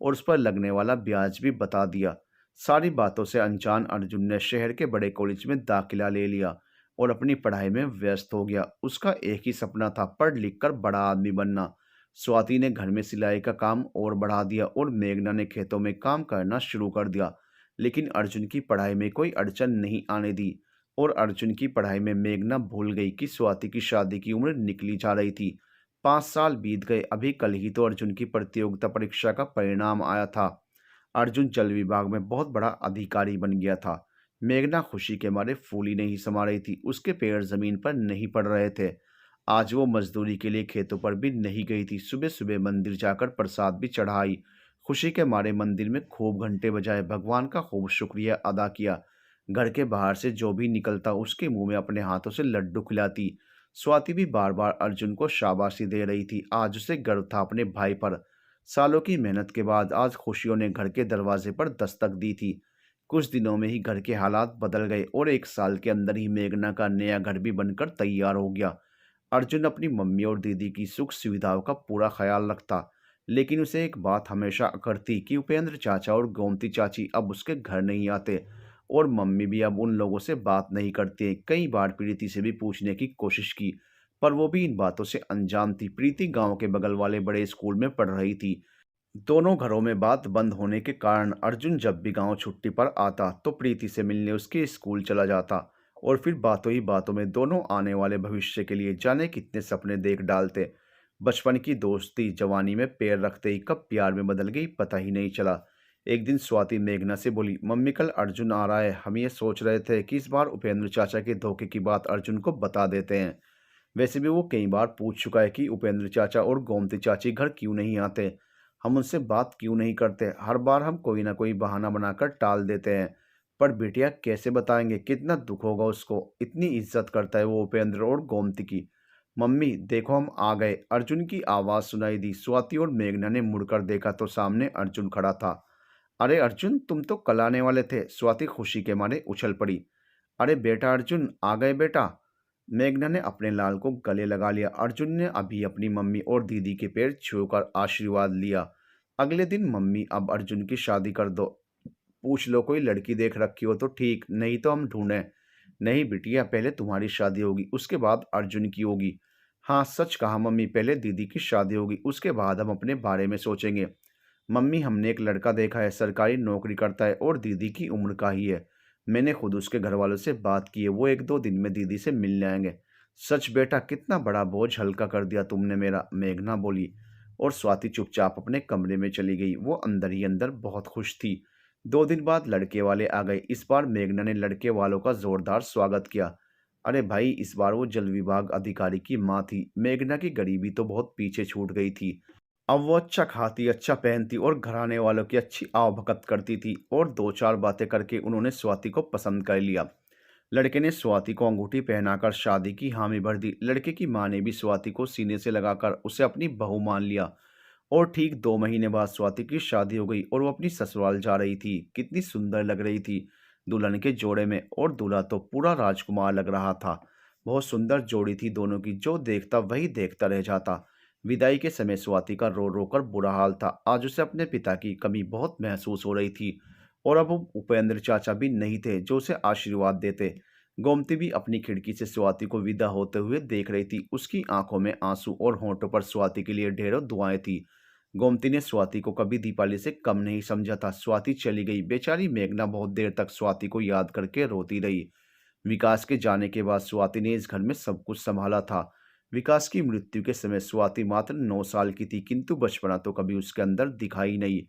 और उस पर लगने वाला ब्याज भी बता दिया। सारी बातों से अनजान अर्जुन ने शहर के बड़े कॉलेज में दाखिला ले लिया और अपनी पढ़ाई में व्यस्त हो गया। उसका एक ही सपना था, पढ़ लिख कर बड़ा आदमी बनना। स्वाति ने घर में सिलाई का काम और बढ़ा दिया और मेघना ने खेतों में काम करना शुरू कर दिया। लेकिन अर्जुन की पढ़ाई में कोई अड़चन नहीं आने दी और अर्जुन की पढ़ाई में मेघना भूल गई कि स्वाति की शादी की उम्र निकली जा रही थी। 5 साल बीत गए। अभी कल ही तो अर्जुन की प्रतियोगिता परीक्षा का परिणाम आया था। अर्जुन जल विभाग में बहुत बड़ा अधिकारी बन गया था। मेघना खुशी के मारे फूली नहीं समा रही थी। उसके पैर जमीन पर नहीं पड़ रहे थे। आज वो मजदूरी के लिए खेतों पर भी नहीं गई थी। सुबह सुबह मंदिर जाकर प्रसाद भी चढ़ाई। खुशी के मारे मंदिर में खूब घंटे बजाए, भगवान का खूब शुक्रिया अदा किया। घर के बाहर से जो भी निकलता उसके मुंह में अपने हाथों से लड्डू खिलाती। स्वाति भी बार बार अर्जुन को शाबाशी दे रही थी। आज उसे गर्व था अपने भाई पर। सालों की मेहनत के बाद आज खुशियों ने घर के दरवाजे पर दस्तक दी थी। कुछ दिनों में ही घर के हालात बदल गए और 1 साल के अंदर ही मेघना का नया घर भी बनकर तैयार हो गया। अर्जुन अपनी मम्मी और दीदी की सुख सुविधाओं का पूरा ख्याल रखता, लेकिन उसे एक बात हमेशा अखरती कि उपेंद्र चाचा और गोमती चाची अब उसके घर नहीं आते और मम्मी भी अब उन लोगों से बात नहीं करती। कई बार प्रीति से भी पूछने की कोशिश की, पर वो भी इन बातों से अनजान थी। प्रीति गांव के बगल वाले बड़े स्कूल में पढ़ रही थी। दोनों घरों में बात बंद होने के कारण अर्जुन जब भी गांव छुट्टी पर आता तो प्रीति से मिलने उसके स्कूल चला जाता और फिर बातों ही बातों में दोनों आने वाले भविष्य के लिए जाने कितने सपने देख डालते। बचपन की दोस्ती जवानी में पैर रखते ही कब प्यार में बदल गई पता ही नहीं चला। एक दिन स्वाति मेघना से बोली, मम्मी कल अर्जुन आ रहा है, हम ये सोच रहे थे कि इस बार उपेंद्र चाचा के धोखे की बात अर्जुन को बता देते हैं। वैसे भी वो कई बार पूछ चुका है कि उपेंद्र चाचा और गोमती चाची घर क्यों नहीं आते, हम उनसे बात क्यों नहीं करते। हर बार हम कोई ना कोई बहाना बनाकर टाल देते हैं। पर बिटिया, कैसे बताएंगे, कितना दुख होगा उसको, इतनी इज्जत करता है वो उपेंद्र और गोमती की। मम्मी देखो, हम आ गए। अर्जुन की आवाज़ सुनाई दी। स्वाति और मेघना ने मुड़कर देखा तो सामने अर्जुन खड़ा था। अरे अर्जुन, तुम तो कल आने वाले थे। स्वाति खुशी के मारे उछल पड़ी। अरे बेटा अर्जुन, आ गए बेटा। मेघना ने अपने लाल को गले लगा लिया। अर्जुन ने अभी अपनी मम्मी और दीदी के पैर छूकर आशीर्वाद लिया। अगले दिन, मम्मी अब अर्जुन की शादी कर दो। पूछ लो कोई लड़की देख रखी हो तो ठीक, नहीं तो हम ढूंढें। नहीं बिटिया, पहले तुम्हारी शादी होगी, उसके बाद अर्जुन की होगी। हाँ सच कहा मम्मी, पहले दीदी की शादी होगी, उसके बाद हम अपने बारे में सोचेंगे। मम्मी हमने एक लड़का देखा है, सरकारी नौकरी करता है और दीदी की उम्र का ही है। मैंने खुद उसके घर वालों से बात की है, वो एक दो दिन में दीदी से मिलने आएंगे। सच बेटा, कितना बड़ा बोझ हल्का कर दिया तुमने मेरा, मेघना बोली। और स्वाति चुपचाप अपने कमरे में चली गई। वो अंदर ही अंदर बहुत खुश थी। 2 दिन बाद लड़के वाले आ गए। इस बार मेघना ने लड़के वालों का जोरदार स्वागत किया। अरे भाई, इस बार वो जल विभाग अधिकारी की माँ थी। मेघना की गरीबी तो बहुत पीछे छूट गई थी। अब वो अच्छा खाती, अच्छा पहनती और घराने वालों की अच्छी आवभगत करती थी। और दो चार बातें करके उन्होंने स्वाति को पसंद कर लिया। लड़के ने स्वाति को अंगूठी पहनाकर शादी की हामी भर दी। लड़के की माँ ने भी स्वाति को सीने से लगाकर उसे अपनी बहू मान लिया। और ठीक 2 महीने बाद स्वाति की शादी हो गई और वो अपनी ससुराल जा रही थी। कितनी सुंदर लग रही थी दुल्हन के जोड़े में, और दूल्हा तो पूरा राजकुमार लग रहा था। बहुत सुंदर जोड़ी थी दोनों की, जो देखता वही देखता रह जाता। विदाई के समय स्वाति का रो रो कर बुरा हाल था। आज उसे अपने पिता की कमी बहुत महसूस हो रही थी। और अब वो उपेंद्र चाचा भी नहीं थे जो उसे आशीर्वाद देते। गोमती भी अपनी खिड़की से स्वाति को विदा होते हुए देख रही थी। उसकी आंखों में आंसू और होंठों पर स्वाति के लिए ढेरों दुआएं थी। गोमती ने स्वाति को कभी दीपाली से कम नहीं समझा था। स्वाति चली गई। बेचारी मेघना बहुत देर तक स्वाति को याद करके रोती रही। विकास के जाने के बाद स्वाति ने इस घर में सब कुछ संभाला था। विकास की मृत्यु के समय स्वाति मात्र 9 साल की थी, किंतु बचपना तो कभी उसके अंदर दिखाई नहीं।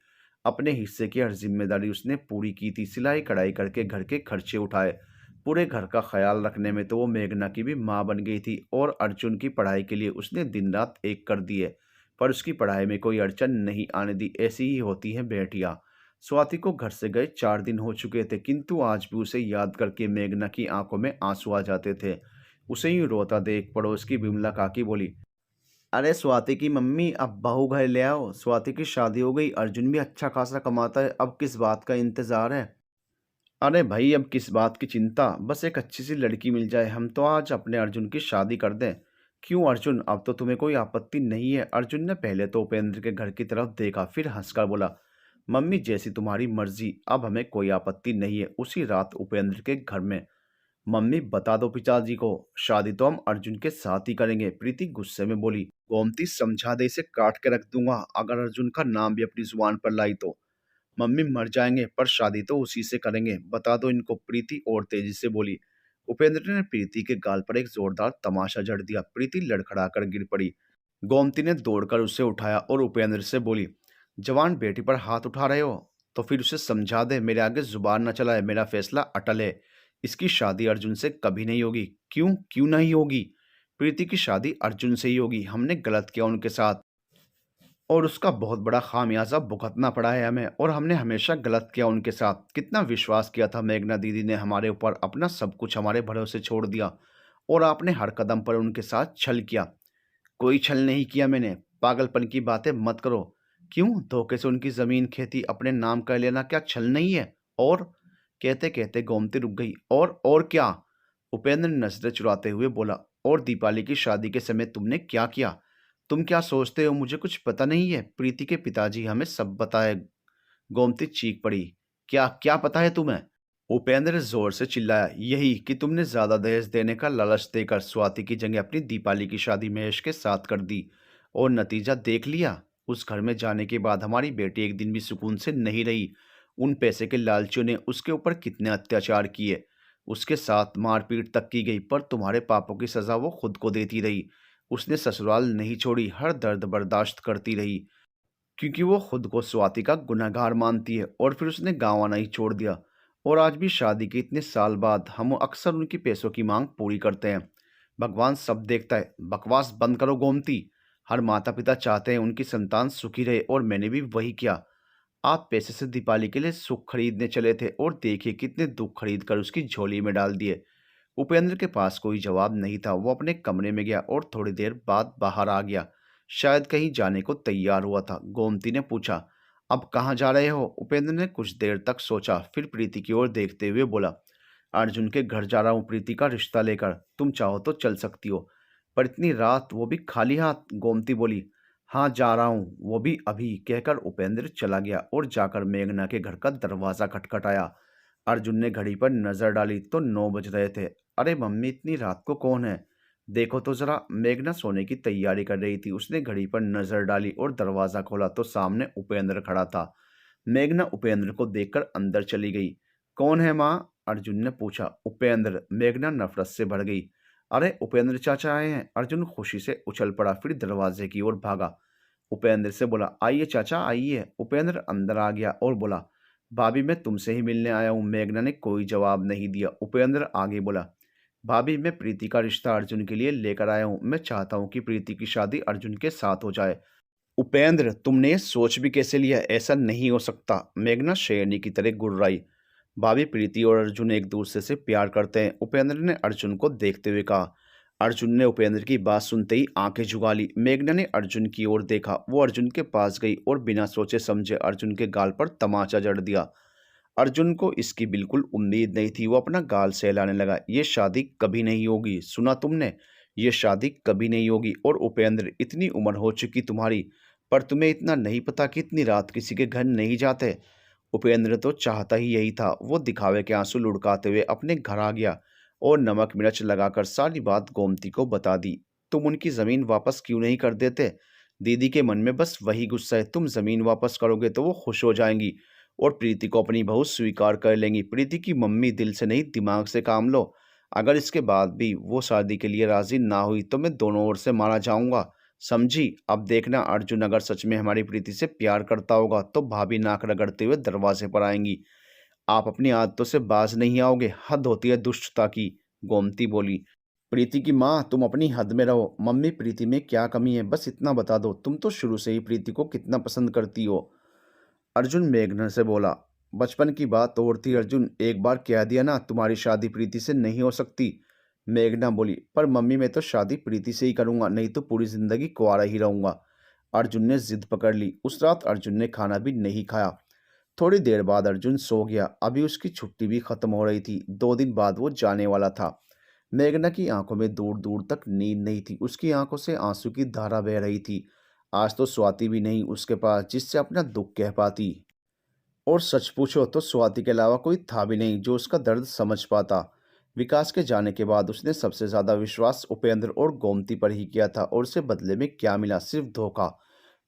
अपने हिस्से की हर जिम्मेदारी उसने पूरी की थी। सिलाई कढ़ाई करके घर के खर्चे उठाए। पूरे घर का ख्याल रखने में तो वो मेघना की भी माँ बन गई थी। और अर्जुन की पढ़ाई के लिए उसने दिन रात एक कर दिए, पर उसकी पढ़ाई में कोई अड़चन नहीं आने दी। ऐसी ही होती है बेटियां। स्वाति को घर से गए 4 दिन हो चुके थे, किंतु आज भी उसे याद करके मेघना की आंखों में आंसू आ जाते थे। उसे यूं रोता देख पड़ोस की बिमला काकी बोली, अरे स्वाति की मम्मी, अब बहू घर ले आओ। स्वाति की शादी हो गई, अर्जुन भी अच्छा खासा कमाता है, अब किस बात का इंतजार है। अरे भाई, अब किस बात की चिंता, बस एक अच्छी सी लड़की मिल जाए, हम तो आज अपने अर्जुन की शादी कर दें। क्यों अर्जुन, अब तो तुम्हें कोई आपत्ति नहीं है। अर्जुन ने पहले तो उपेंद्र के घर की तरफ देखा, फिर हंसकर बोला, मम्मी जैसी तुम्हारी मर्जी, अब हमें कोई आपत्ति नहीं है। उसी रात उपेंद्र के घर में। मम्मी बता दो पिताजी को, शादी तो हम अर्जुन के साथ ही करेंगे। प्रीति गुस्से में बोली, गोमती समझा दे, इसे काट के रख दूंगा अगर अर्जुन का नाम भी अपनी जुबान पर लाई तो। मम्मी मर जाएंगे पर शादी तो उसी से करेंगे, बता दो इनको, प्रीति और तेजी से बोली। उपेंद्र ने प्रीति के गाल पर एक जोरदार तमाशा जड़ दिया। प्रीति लड़खड़ाकर गिर पड़ी। गोमती ने दौड़कर उसे उठाया और उपेंद्र से बोली, जवान बेटी पर हाथ उठा रहे हो तो फिर उसे समझा दे, मेरे आगे जुबान न चलाए। मेरा फैसला अटल है, इसकी शादी अर्जुन से कभी नहीं होगी। क्यों क्यों नहीं होगी? प्रीति की शादी अर्जुन से ही होगी। हमने गलत किया उनके साथ, और उसका बहुत बड़ा खामियाजा भुगतना पड़ा है हमें। और हमने हमेशा गलत किया उनके साथ। कितना विश्वास किया था मेघना दीदी ने हमारे ऊपर, अपना सब कुछ हमारे भरोसे छोड़ दिया, और आपने हर कदम पर उनके साथ छल किया। कोई छल नहीं किया मैंने, पागलपन की बातें मत करो। क्यों, धोखे से उनकी जमीन खेती अपने नाम कर लेना क्या छल नहीं है? और कहते कहते गोमती रुक गई। और क्या? उपेंद्र ने नजरें चुराते हुए बोला, और दीपाली की शादी के समय तुमने क्या किया? तुम क्या सोचते हो मुझे कुछ पता नहीं है? प्रीति के पिताजी हमें सब बताए। गोमती चीख पड़ी, क्या क्या पता है तुम्हें? उपेंद्र जोर से चिल्लाया, यही कि तुमने ज्यादा दहेज देने का लालच देकर स्वाति की जगह अपनी दीपाली की शादी महेश के साथ कर दी। और नतीजा देख लिया। उस घर में जाने के बाद हमारी बेटी एक दिन भी सुकून से नहीं रही। उन पैसे के लालचियों ने उसके ऊपर कितने अत्याचार किए। उसके साथ मारपीट तक की गई, पर तुम्हारे पापों की सजा वो खुद को देती रही। उसने ससुराल नहीं छोड़ी, हर दर्द बर्दाश्त करती रही, क्योंकि वो खुद को स्वाति का गुनहगार मानती है। और फिर उसने गाँव आना ही छोड़ दिया। और आज भी शादी के इतने साल बाद हम अक्सर उनकी पैसों की मांग पूरी करते हैं। भगवान सब देखता है। बकवास बंद करो गोमती। हर माता पिता चाहते हैं उनकी संतान सुखी रहे, और मैंने भी वही किया। आप पैसे से दीपाली के लिए सुख खरीदने चले थे, और देखिए कितने दुख खरीद कर उसकी झोली में डाल दिए। उपेंद्र के पास कोई जवाब नहीं था। वो अपने कमरे में गया और थोड़ी देर बाद बाहर आ गया। शायद कहीं जाने को तैयार हुआ था। गोमती ने पूछा, अब कहाँ जा रहे हो? उपेंद्र ने कुछ देर तक सोचा, फिर प्रीति की ओर देखते हुए बोला, अर्जुन के घर जा रहा हूँ प्रीति का रिश्ता लेकर। तुम चाहो तो चल सकती हो, पर इतनी रात, वो भी खाली हाथ। गोमती बोली, हाँ, जा रहा हूँ, वो भी अभी, कहकर उपेंद्र चला गया और जाकर मेघना के घर का दरवाज़ा खटखटाया। अर्जुन ने घड़ी पर नज़र डाली तो 9 बज रहे थे। अरे मम्मी, इतनी रात को कौन है? देखो तो ज़रा। मेघना सोने की तैयारी कर रही थी। उसने घड़ी पर नज़र डाली और दरवाज़ा खोला तो सामने उपेंद्र खड़ा था। मेघना उपेंद्र को देखकर अंदर चली गई। कौन है माँ? अर्जुन ने पूछा। उपेंद्र। मेघना नफरत से भर गई। अरे उपेंद्र चाचा आए हैं। अर्जुन खुशी से उछल पड़ा, फिर दरवाजे की ओर भागा। उपेंद्र से बोला, आइए चाचा आइए। उपेंद्र अंदर आ गया और बोला, भाभी मैं तुमसे ही मिलने आया हूँ। मेघना ने कोई जवाब नहीं दिया। उपेंद्र आगे बोला, भाभी मैं प्रीति का रिश्ता अर्जुन के लिए लेकर आया हूँ। मैं चाहता हूँ कि प्रीति की शादी अर्जुन के साथ हो जाए। उपेंद्र, तुमने ये सोच भी कैसे लिया? ऐसा नहीं हो सकता। मेघना शेरनी की तरह गुर्राई। भाभी, प्रीति और अर्जुन एक दूसरे से प्यार करते हैं। उपेंद्र ने अर्जुन को देखते हुए कहा। अर्जुन ने उपेंद्र की बात सुनते ही आंखें झुका ली। मेघना ने अर्जुन की ओर देखा। वो अर्जुन के पास गई और बिना सोचे समझे अर्जुन के गाल पर तमाचा जड़ दिया। अर्जुन को इसकी बिल्कुल उम्मीद नहीं थी। वो अपना गाल सहलाने लगा। ये शादी कभी नहीं होगी, सुना तुमने? ये शादी कभी नहीं होगी। और उपेंद्र, इतनी उम्र हो चुकी तुम्हारी, पर तुम्हें इतना नहीं पता कि इतनी रात किसी के घर नहीं जाते? उपेंद्र तो चाहता ही यही था। वो दिखावे के आंसू लुढ़काते हुए अपने घर आ गया और नमक मिर्च लगाकर सारी बात गोमती को बता दी। तुम उनकी ज़मीन वापस क्यों नहीं कर देते? दीदी के मन में बस वही गुस्सा है। तुम ज़मीन वापस करोगे तो वो खुश हो जाएंगी और प्रीति को अपनी बहू स्वीकार कर लेंगी। प्रीति की मम्मी दिल से नहीं दिमाग से काम लो। अगर इसके बाद भी वो शादी के लिए राजी ना हुई तो मैं दोनों ओर से मारा जाऊंगा, समझी? अब देखना, अर्जुन अगर सच में हमारी प्रीति से प्यार करता होगा तो भाभी नाक रगड़ते हुए दरवाजे पर आएंगी। आप अपनी आदतों से बाज नहीं आओगे। हद होती है दुष्टता की। गोमती बोली। प्रीति की माँ, तुम अपनी हद में रहो। मम्मी, प्रीति में क्या कमी है बस इतना बता दो। तुम तो शुरू से ही प्रीति को कितना पसंद करती हो। अर्जुन मेघना से बोला। बचपन की बात और थी अर्जुन, एक बार कह दिया ना तुम्हारी शादी प्रीति से नहीं हो सकती। मेघना बोली, पर मम्मी मैं तो शादी प्रीति से ही करूंगा, नहीं तो पूरी जिंदगी कुंवारा ही रहूंगा। अर्जुन ने जिद पकड़ ली। उस रात अर्जुन ने खाना भी नहीं खाया। थोड़ी देर बाद अर्जुन सो गया। अभी उसकी छुट्टी भी खत्म हो रही थी। 2 दिन बाद वो जाने वाला था। मेघना की आंखों में दूर दूर तक नींद नहीं थी। उसकी आंखों से आंसू की धारा बह रही थी। आज तो स्वाति भी नहीं उसके पास जिससे अपना दुख कह पाती। और सच पूछो तो स्वाति के अलावा कोई था भी नहीं जो उसका दर्द समझ पाता। विकास के जाने के बाद उसने सबसे ज्यादा विश्वास उपेंद्र और गोमती पर ही किया था, और उसे बदले में क्या मिला? सिर्फ धोखा।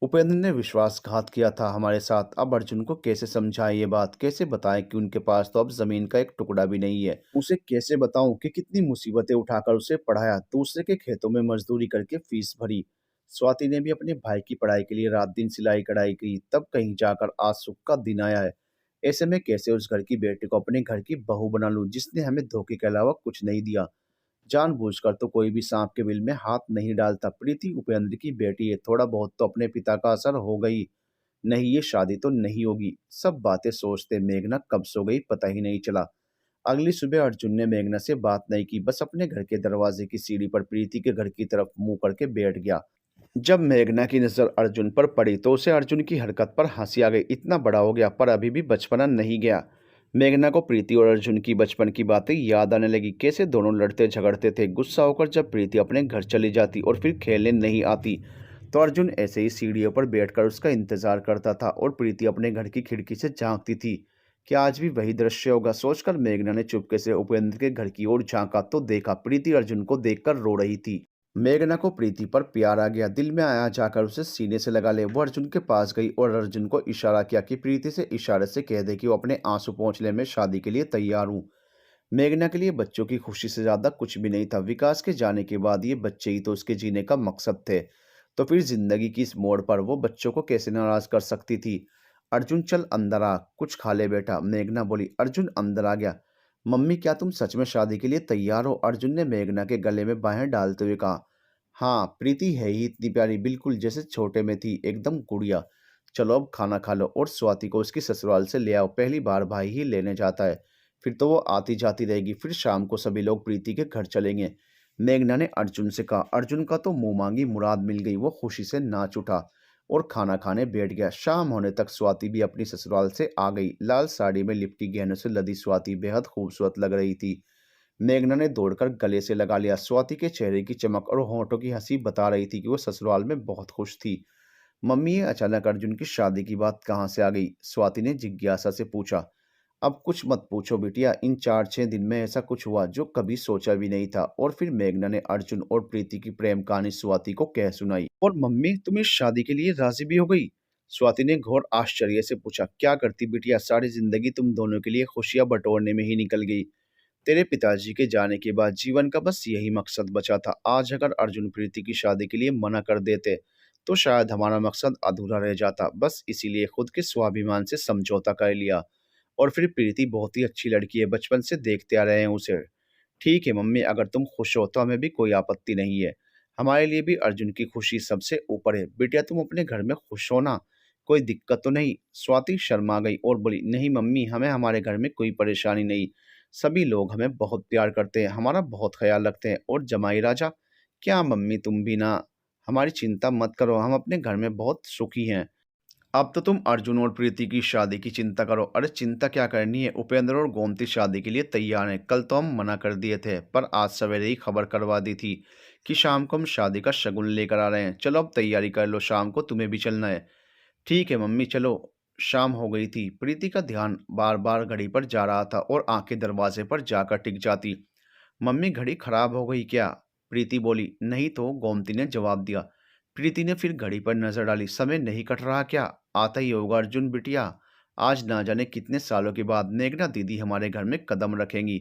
उपेंद्र ने विश्वासघात किया था हमारे साथ। अब अर्जुन को कैसे समझाएं ये बात? कैसे बताएं कि उनके पास तो अब जमीन का एक टुकड़ा भी नहीं है? उसे कैसे बताऊं कि कितनी मुसीबतें उठाकर उसे पढ़ाया, दूसरे के खेतों में मजदूरी करके फीस भरी। स्वाति ने भी अपने भाई की पढ़ाई के लिए रात दिन सिलाई कढ़ाई की, तब कहीं जाकर आज सुख का दिन आया है। ऐसे में कैसे उस घर की बेटी को अपने घर की बहू बना लूं जिसने हमें धोखे के अलावा कुछ नहीं दिया? जानबूझकर तो कोई भी सांप के बिल में हाथ नहीं डालता। प्रीति उपेंद्र की बेटी है, थोड़ा बहुत तो अपने पिता का असर हो गई। नहीं, ये शादी तो नहीं होगी। सब बातें सोचते मेघना कब सो गई पता ही नहीं चला। अगली सुबह अर्जुन ने मेघना से बात नहीं की, बस अपने घर के दरवाजे की सीढ़ी पर प्रीति के घर की तरफ मुंह करके बैठ गया। जब मेघना की नजर अर्जुन पर पड़ी तो उसे अर्जुन की हरकत पर हंसी आ गई। इतना बड़ा हो गया पर अभी भी बचपना नहीं गया। मेघना को प्रीति और अर्जुन की बचपन की बातें याद आने लगी। कैसे दोनों लड़ते झगड़ते थे। गुस्सा होकर जब प्रीति अपने घर चली जाती और फिर खेलने नहीं आती तो अर्जुन ऐसे ही सीढ़ियों पर बैठकर उसका इंतजार करता था, और प्रीति अपने घर की खिड़की से झांकती थी। क्या आज भी वही दृश्य होगा? सोचकर मेघना ने चुपके से उपेंद्र के घर की ओर झांका तो देखा प्रीति अर्जुन को देखकर रो रही थी। मेघना को प्रीति पर प्यार आ गया। दिल में आया जाकर उसे सीने से लगा ले। वो अर्जुन के पास गई और अर्जुन को इशारा किया कि प्रीति से इशारे से कह दे कि वो अपने आंसू पोंछ ले, मैं शादी के लिए तैयार हूँ। मेघना के लिए बच्चों की खुशी से ज्यादा कुछ भी नहीं था। विकास के जाने के बाद ये बच्चे ही तो उसके जीने का मकसद थे। तो फिर जिंदगी की इस मोड़ पर वो बच्चों को कैसे नाराज कर सकती थी? अर्जुन चल अंदर आ, कुछ खा ले बेटा। मेघना बोली। अर्जुन अंदर आ गया। मम्मी, क्या तुम सच में शादी के लिए तैयार हो? अर्जुन ने मेघना के गले में बाहें डालते हुए कहा। हाँ, प्रीति है ही इतनी प्यारी, बिल्कुल जैसे छोटे में थी, एकदम गुड़िया। चलो अब खाना खा लो और स्वाति को उसकी ससुराल से ले आओ। पहली बार भाई ही लेने जाता है, फिर तो वो आती जाती रहेगी। फिर शाम को सभी लोग प्रीति के घर चलेंगे। मेघना ने अर्जुन से कहा। अर्जुन का तो मुंह मांगी मुराद मिल गई। वो खुशी से नाच उठा और खाना खाने बैठ गया। शाम होने तक स्वाति भी अपनी ससुराल से आ गई। लाल साड़ी में लिपटी गहनों से लदी स्वाति बेहद खूबसूरत लग रही थी। मेघना ने दौड़कर गले से लगा लिया। स्वाति के चेहरे की चमक और होंठों की हंसी बता रही थी कि वो ससुराल में बहुत खुश थी। मम्मी, ये अचानक अर्जुन की शादी की बात कहाँ से आ गई? स्वाति ने जिज्ञासा से पूछा। अब कुछ मत पूछो बिटिया, इन 4-6 दिन में ऐसा कुछ हुआ जो कभी सोचा भी नहीं था। और फिर मेघना ने अर्जुन और प्रीति की प्रेम कहानी स्वाति को कह सुनाई। और मम्मी, तुम इस शादी के लिए राजी भी हो गई? स्वाति ने घोर आश्चर्य से पूछा। क्या करती बिटिया, सारी जिंदगी तुम दोनों के लिए खुशियां बटोरने में ही निकल गई। तेरे पिताजी के जाने के बाद जीवन का बस यही मकसद बचा था। आज अगर अर्जुन प्रीति की शादी के लिए मना कर देते तो शायद हमारा मकसद अधूरा रह जाता। बस इसीलिए खुद के स्वाभिमान से समझौता कर लिया। और फिर प्रीति बहुत ही अच्छी लड़की है, बचपन से देखते आ रहे हैं उसे। ठीक है मम्मी, अगर तुम खुश हो तो हमें भी कोई आपत्ति नहीं है। हमारे लिए भी अर्जुन की खुशी सबसे ऊपर है। बेटिया, तुम अपने घर में खुश हो ना? कोई दिक्कत तो नहीं? स्वाति शर्मा गई और बोली, नहीं मम्मी, हमें हमारे घर में कोई परेशानी नहीं। सभी लोग हमें बहुत प्यार करते हैं, हमारा बहुत ख्याल रखते हैं। और जमाई राजा, क्या मम्मी तुम भी ना? हमारी चिंता मत करो, हम अपने घर में बहुत सुखी हैं। अब तो तुम अर्जुन और प्रीति की शादी की चिंता करो। अरे चिंता क्या करनी है, उपेंद्र और गोमती शादी के लिए तैयार हैं। कल तो हम मना कर दिए थे, पर आज सवेरे ही खबर करवा दी थी कि शाम को हम शादी का शगुन लेकर आ रहे हैं। चलो अब तैयारी कर लो, शाम को तुम्हें भी चलना है। ठीक है मम्मी, चलो। शाम हो गई थी। प्रीति का ध्यान बार बार घड़ी पर जा रहा था और आंखें दरवाजे पर जाकर टिक जाती। मम्मी, घड़ी खराब हो गई क्या? प्रीति बोली। नहीं तो, गोमती ने जवाब दिया। प्रीति ने फिर घड़ी पर नजर डाली। समय नहीं कट रहा क्या? आता ही होगा अर्जुन बिटिया। आज ना जाने कितने सालों के बाद मेघना दीदी हमारे घर में कदम रखेंगी।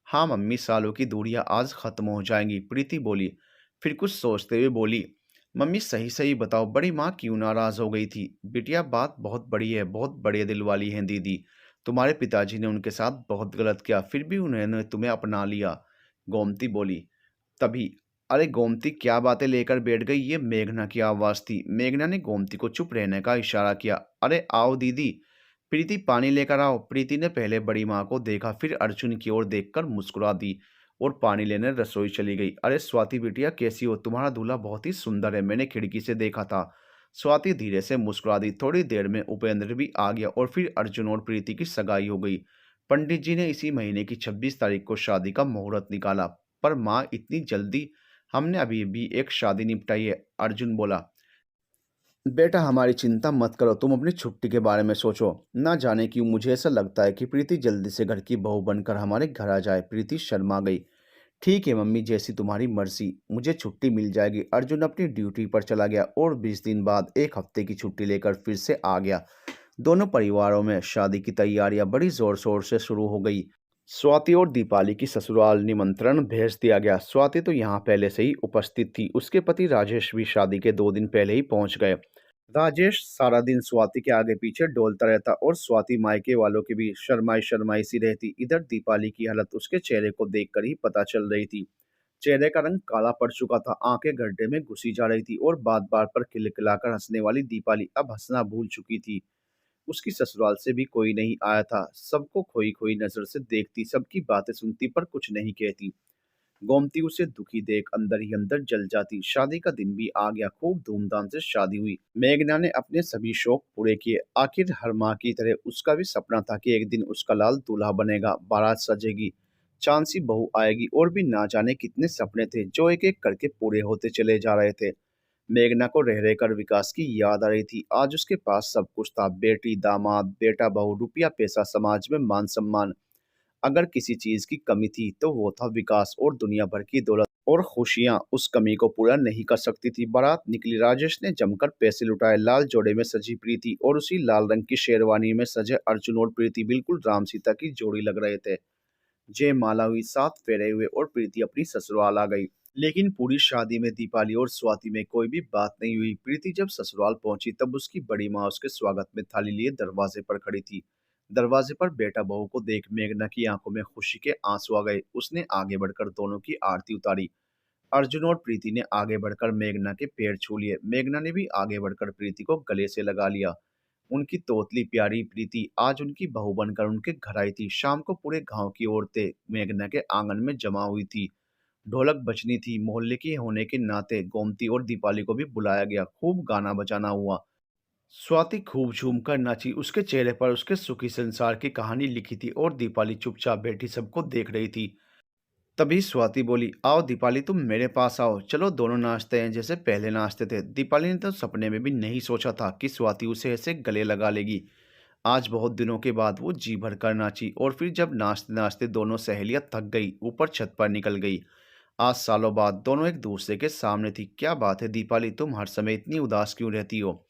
हाँ मम्मी, सालों की दूरियां आज खत्म हो जाएंगी, प्रीति बोली। फिर कुछ सोचते हुए बोली, मम्मी सही सही बताओ, बड़ी माँ क्यों नाराज हो गई थी? बिटिया, बात बहुत बड़ी है, बहुत बड़े दिल वाली हैं दीदी। तुम्हारे पिताजी ने उनके साथ बहुत गलत किया, फिर भी उन्होंने तुम्हें अपना लिया। गोमती बोली। तभी, अरे गोमती, क्या बातें लेकर बैठ गई? ये मेघना की आवाज थी। मेघना ने गोमती को चुप रहने का इशारा किया। अरे आओ दीदी। प्रीति, पानी लेकर आओ। प्रीति ने पहले बड़ी माँ को देखा, फिर अर्जुन की ओर देखकर मुस्कुरा दी और पानी लेने रसोई चली गई। अरे स्वाति बिटिया, कैसी हो? तुम्हारा दूल्हा बहुत ही सुंदर है, मैंने खिड़की से देखा था। स्वाति धीरे से मुस्कुरा दी। थोड़ी देर में उपेंद्र भी आ गया और फिर अर्जुन और प्रीति की सगाई हो गई। पंडित जी ने इसी महीने की 26 तारीख को शादी का मुहूर्त निकाला। पर माँ, इतनी जल्दी? हमने अभी भी एक शादी निपटाई है, अर्जुन बोला। बेटा, हमारी चिंता मत करो, तुम अपनी छुट्टी के बारे में सोचो। ना जाने क्यों मुझे ऐसा लगता है कि प्रीति जल्दी से घर की बहू बनकर हमारे घर आ जाए। प्रीति शर्मा गई। ठीक है मम्मी, जैसी तुम्हारी मर्जी, मुझे छुट्टी मिल जाएगी। अर्जुन अपनी ड्यूटी पर चला गया और 20 दिन बाद एक हफ्ते की छुट्टी लेकर फिर से आ गया। दोनों परिवारों में शादी की तैयारियां बड़ी जोर शोर से शुरू हो गई। स्वाति और दीपाली की ससुराल निमंत्रण भेज दिया गया। स्वाति तो यहाँ पहले से ही उपस्थित थी। उसके पति राजेश भी शादी के 2 दिन पहले ही पहुंच गए। राजेश सारा दिन स्वाति के आगे पीछे डोलता रहता और स्वाति मायके वालों की भी शर्माई शर्माई सी रहती। इधर दीपाली की हालत उसके चेहरे को देखकर ही पता चल रही थी। चेहरे का रंग काला पड़ चुका था, आंखें गड्ढे में घुसी जा रही थी और बात बात पर खिलखिलाकर हंसने वाली दीपाली अब हंसना भूल चुकी थी। उसकी ससुराल से भी कोई नहीं आया था। सबको खोई खोई नजर से देखती, सबकी बातें सुनती, पर कुछ नहीं कहती। गोमती उसे दुखी देख अंदर ही अंदर जल जाती। शादी का दिन भी आ गया। खूब धूमधाम से शादी हुई। मेघना ने अपने सभी शौक पूरे किए। आखिर हर माँ की तरह उसका भी सपना था कि एक दिन उसका लाल दूल्हा बनेगा, बारात सजेगी, चांद सी बहू आएगी। और भी ना जाने कितने सपने थे जो एक एक करके पूरे होते चले जा रहे थे। मेघना को रह रहकर विकास की याद आ रही थी। आज उसके पास सब कुछ था, बेटी, दामाद, बेटा, बहू, रुपया, पैसा, समाज में मान सम्मान। अगर किसी चीज की कमी थी तो वो था विकास। और दुनिया भर की दौलत और खुशियां उस कमी को पूरा नहीं कर सकती थी। बारात निकली। राजेश ने जमकर पैसे लुटाए। लाल जोड़े में सजी प्रीति और उसी लाल रंग की शेरवानी में सजे अर्जुन और प्रीति बिल्कुल राम सीता की जोड़ी लग रहे थे। जयमाला हुई, 7 फेरे हुए और प्रीति अपनी ससुराल आ गई। लेकिन पूरी शादी में दीपाली और स्वाति में कोई भी बात नहीं हुई। प्रीति जब ससुराल पहुंची तब उसकी बड़ी माँ उसके स्वागत में थाली लिए दरवाजे पर खड़ी थी। दरवाजे पर बेटा बहू को देख मेघना की आंखों में खुशी के आंसू आ गए। उसने आगे बढ़कर दोनों की आरती उतारी। अर्जुन और प्रीति ने आगे बढ़कर मेघना के पैर छू लिए। मेघना ने भी आगे बढ़कर प्रीति को गले से लगा लिया। उनकी तोतली प्यारी प्रीति आज उनकी बहू बनकर उनके घर आई थी। शाम को पूरे गांव की औरतें मेघना के आंगन में जमा हुई थी। ढोलक बजनी थी। मोहल्ले की होने के नाते गोमती और दीपाली को भी बुलाया गया। खूब गाना बजाना हुआ। स्वाति खूब झूमकर नाची। उसके चेहरे पर उसके सुखी संसार की कहानी लिखी थी और दीपाली चुपचाप बैठी सबको देख रही थी। तभी स्वाति बोली, आओ दीपाली, तुम मेरे पास आओ, चलो दोनों नाचते हैं जैसे पहले नाचते थे। दीपाली ने तो सपने में भी नहीं सोचा था कि स्वाति उसे ऐसे गले लगा लेगी। आज बहुत दिनों के बाद वो जी भर कर नाची, और फिर जब नाचते नाचते दोनों सहेलियां थक गई, ऊपर छत पर निकल गई। आज सालों बाद दोनों एक दूसरे के सामने थी। क्या बात है दीपाली, तुम हर समय इतनी उदास क्यों रहती हो?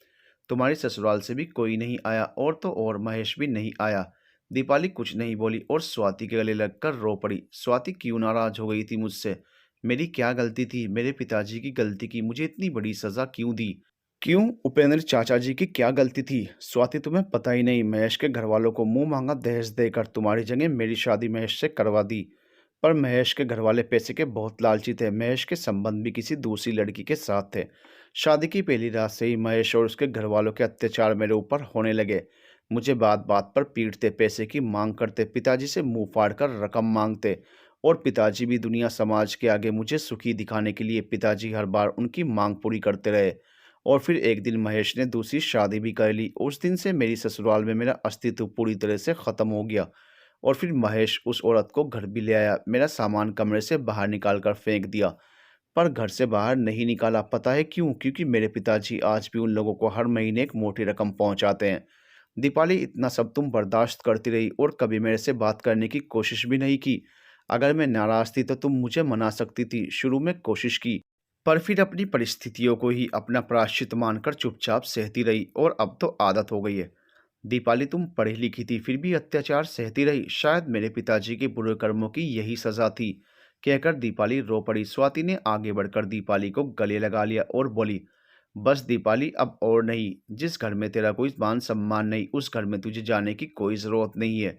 तुम्हारी ससुराल से भी कोई नहीं आया, और तो और महेश भी नहीं आया। दीपाली कुछ नहीं बोली और स्वाति के गले लगकर रो पड़ी। स्वाति क्यों नाराज हो गई थी मुझसे? मेरी क्या गलती थी? मेरे पिताजी की गलती की मुझे इतनी बड़ी सजा क्यों दी? क्यों? उपेंद्र चाचा जी की क्या गलती थी? स्वाति, तुम्हें पता ही नहीं, महेश के घर वालों को मुंह मांगा दहेज देकर तुम्हारी जगह मेरी शादी महेश से करवा दी। पर महेश के घर वाले पैसे के बहुत लालची थे। महेश के संबंध भी किसी दूसरी लड़की के साथ थे। शादी की पहली रात से ही महेश और उसके घर वालों के अत्याचार मेरे ऊपर होने लगे। मुझे बात बात पर पीटते, पैसे की मांग करते, पिताजी से मुंह फाड़ कर रकम मांगते। और पिताजी भी दुनिया समाज के आगे मुझे सुखी दिखाने के लिए पिताजी हर बार उनकी मांग पूरी करते रहे। और फिर एक दिन महेश ने दूसरी शादी भी कर ली। उस दिन से मेरी ससुराल में मेरा अस्तित्व पूरी तरह से ख़त्म हो गया। और फिर महेश उस औरत को घर भी ले आया, मेरा सामान कमरे से बाहर निकाल कर फेंक दिया। पर घर से बाहर नहीं निकाला, पता है क्यों? क्योंकि मेरे पिताजी आज भी उन लोगों को हर महीने एक मोटी रकम पहुंचाते हैं। दीपाली, इतना सब तुम बर्दाश्त करती रही और कभी मेरे से बात करने की कोशिश भी नहीं की। अगर मैं नाराज़ थी तो तुम मुझे मना सकती थी, शुरू में कोशिश की। पर फिर अपनी परिस्थितियों को ही अपना प्रायश्चित मानकर चुपचाप सहती रही, और अब तो आदत हो गई है। दीपाली, तुम पढ़ी लिखी थी फिर भी अत्याचार सहती रही। शायद मेरे पिताजी के बुरे कर्मों की यही सजा थी। कहकर दीपाली रो पड़ी। स्वाति ने आगे बढ़कर दीपाली को गले लगा लिया और बोली, बस दीपाली, अब और नहीं। जिस घर में तेरा कोई मान सम्मान नहीं, उस घर में तुझे जाने की कोई ज़रूरत नहीं है।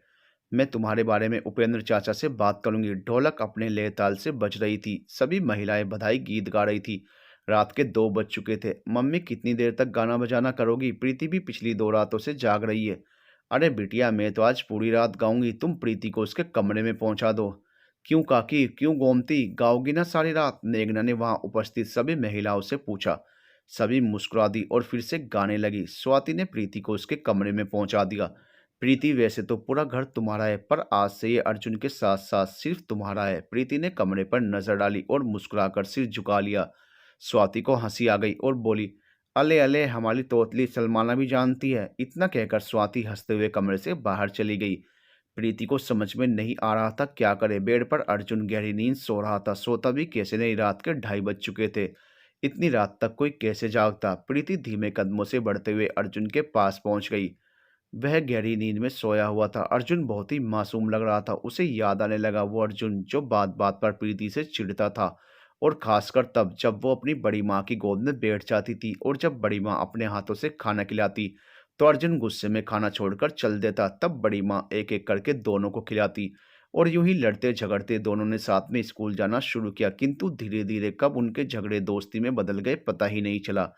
मैं तुम्हारे बारे में उपेंद्र चाचा से बात करूंगी। ढोलक अपने लय ताल से बज रही थी। सभी महिलाएं बधाई गीत गा रही थी। रात के 2 बज चुके थे। मम्मी, कितनी देर तक गाना बजाना करोगी? प्रीति भी पिछली 2 रातों से जाग रही है। अरे बिटिया, मैं तो आज पूरी रात गाऊंगी। तुम प्रीति को उसके कमरे में पहुंचा दो। क्यों काकी, क्यों गोमती, गाओगी ना सारी रात? मेघना ने वहां उपस्थित सभी महिलाओं से पूछा। सभी मुस्कुरा दी और फिर से गाने लगी। स्वाति ने प्रीति को उसके कमरे में पहुंचा दिया। प्रीति, वैसे तो पूरा घर तुम्हारा है, पर आज से ये अर्जुन के साथ साथ सिर्फ तुम्हारा है। प्रीति ने कमरे पर नजर डाली और मुस्कुराकर सिर झुका लिया। स्वाति को हंसी आ गई और बोली, अले अले, हमारी तोतली सलमाना भी जानती है। इतना कहकर स्वाति हंसते हुए कमरे से बाहर चली गई। प्रीति को समझ में नहीं आ रहा था क्या करे। बेड पर अर्जुन गहरी नींद सो रहा था। सोता भी कैसे नहीं, रात के 2:30 बज चुके थे। इतनी रात तक कोई कैसे जागता? प्रीति धीमे कदमों से बढ़ते हुए अर्जुन के पास पहुंच गई। वह गहरी नींद में सोया हुआ था। अर्जुन बहुत ही मासूम लग रहा था। उसे याद आने लगा वो अर्जुन जो बात बात पर प्रीति से चिढ़ता था, और खासकर तब जब वो अपनी बड़ी माँ की गोद में बैठ जाती थी, और जब बड़ी माँ अपने हाथों से खाना खिलाती तो अर्जुन गुस्से में खाना छोड़कर चल देता। तब बड़ी माँ एक एक करके दोनों को खिलाती, और यूं ही लड़ते झगड़ते दोनों ने साथ में स्कूल जाना शुरू किया। किंतु धीरे धीरे कब उनके झगड़े दोस्ती में बदल गए पता ही नहीं चला।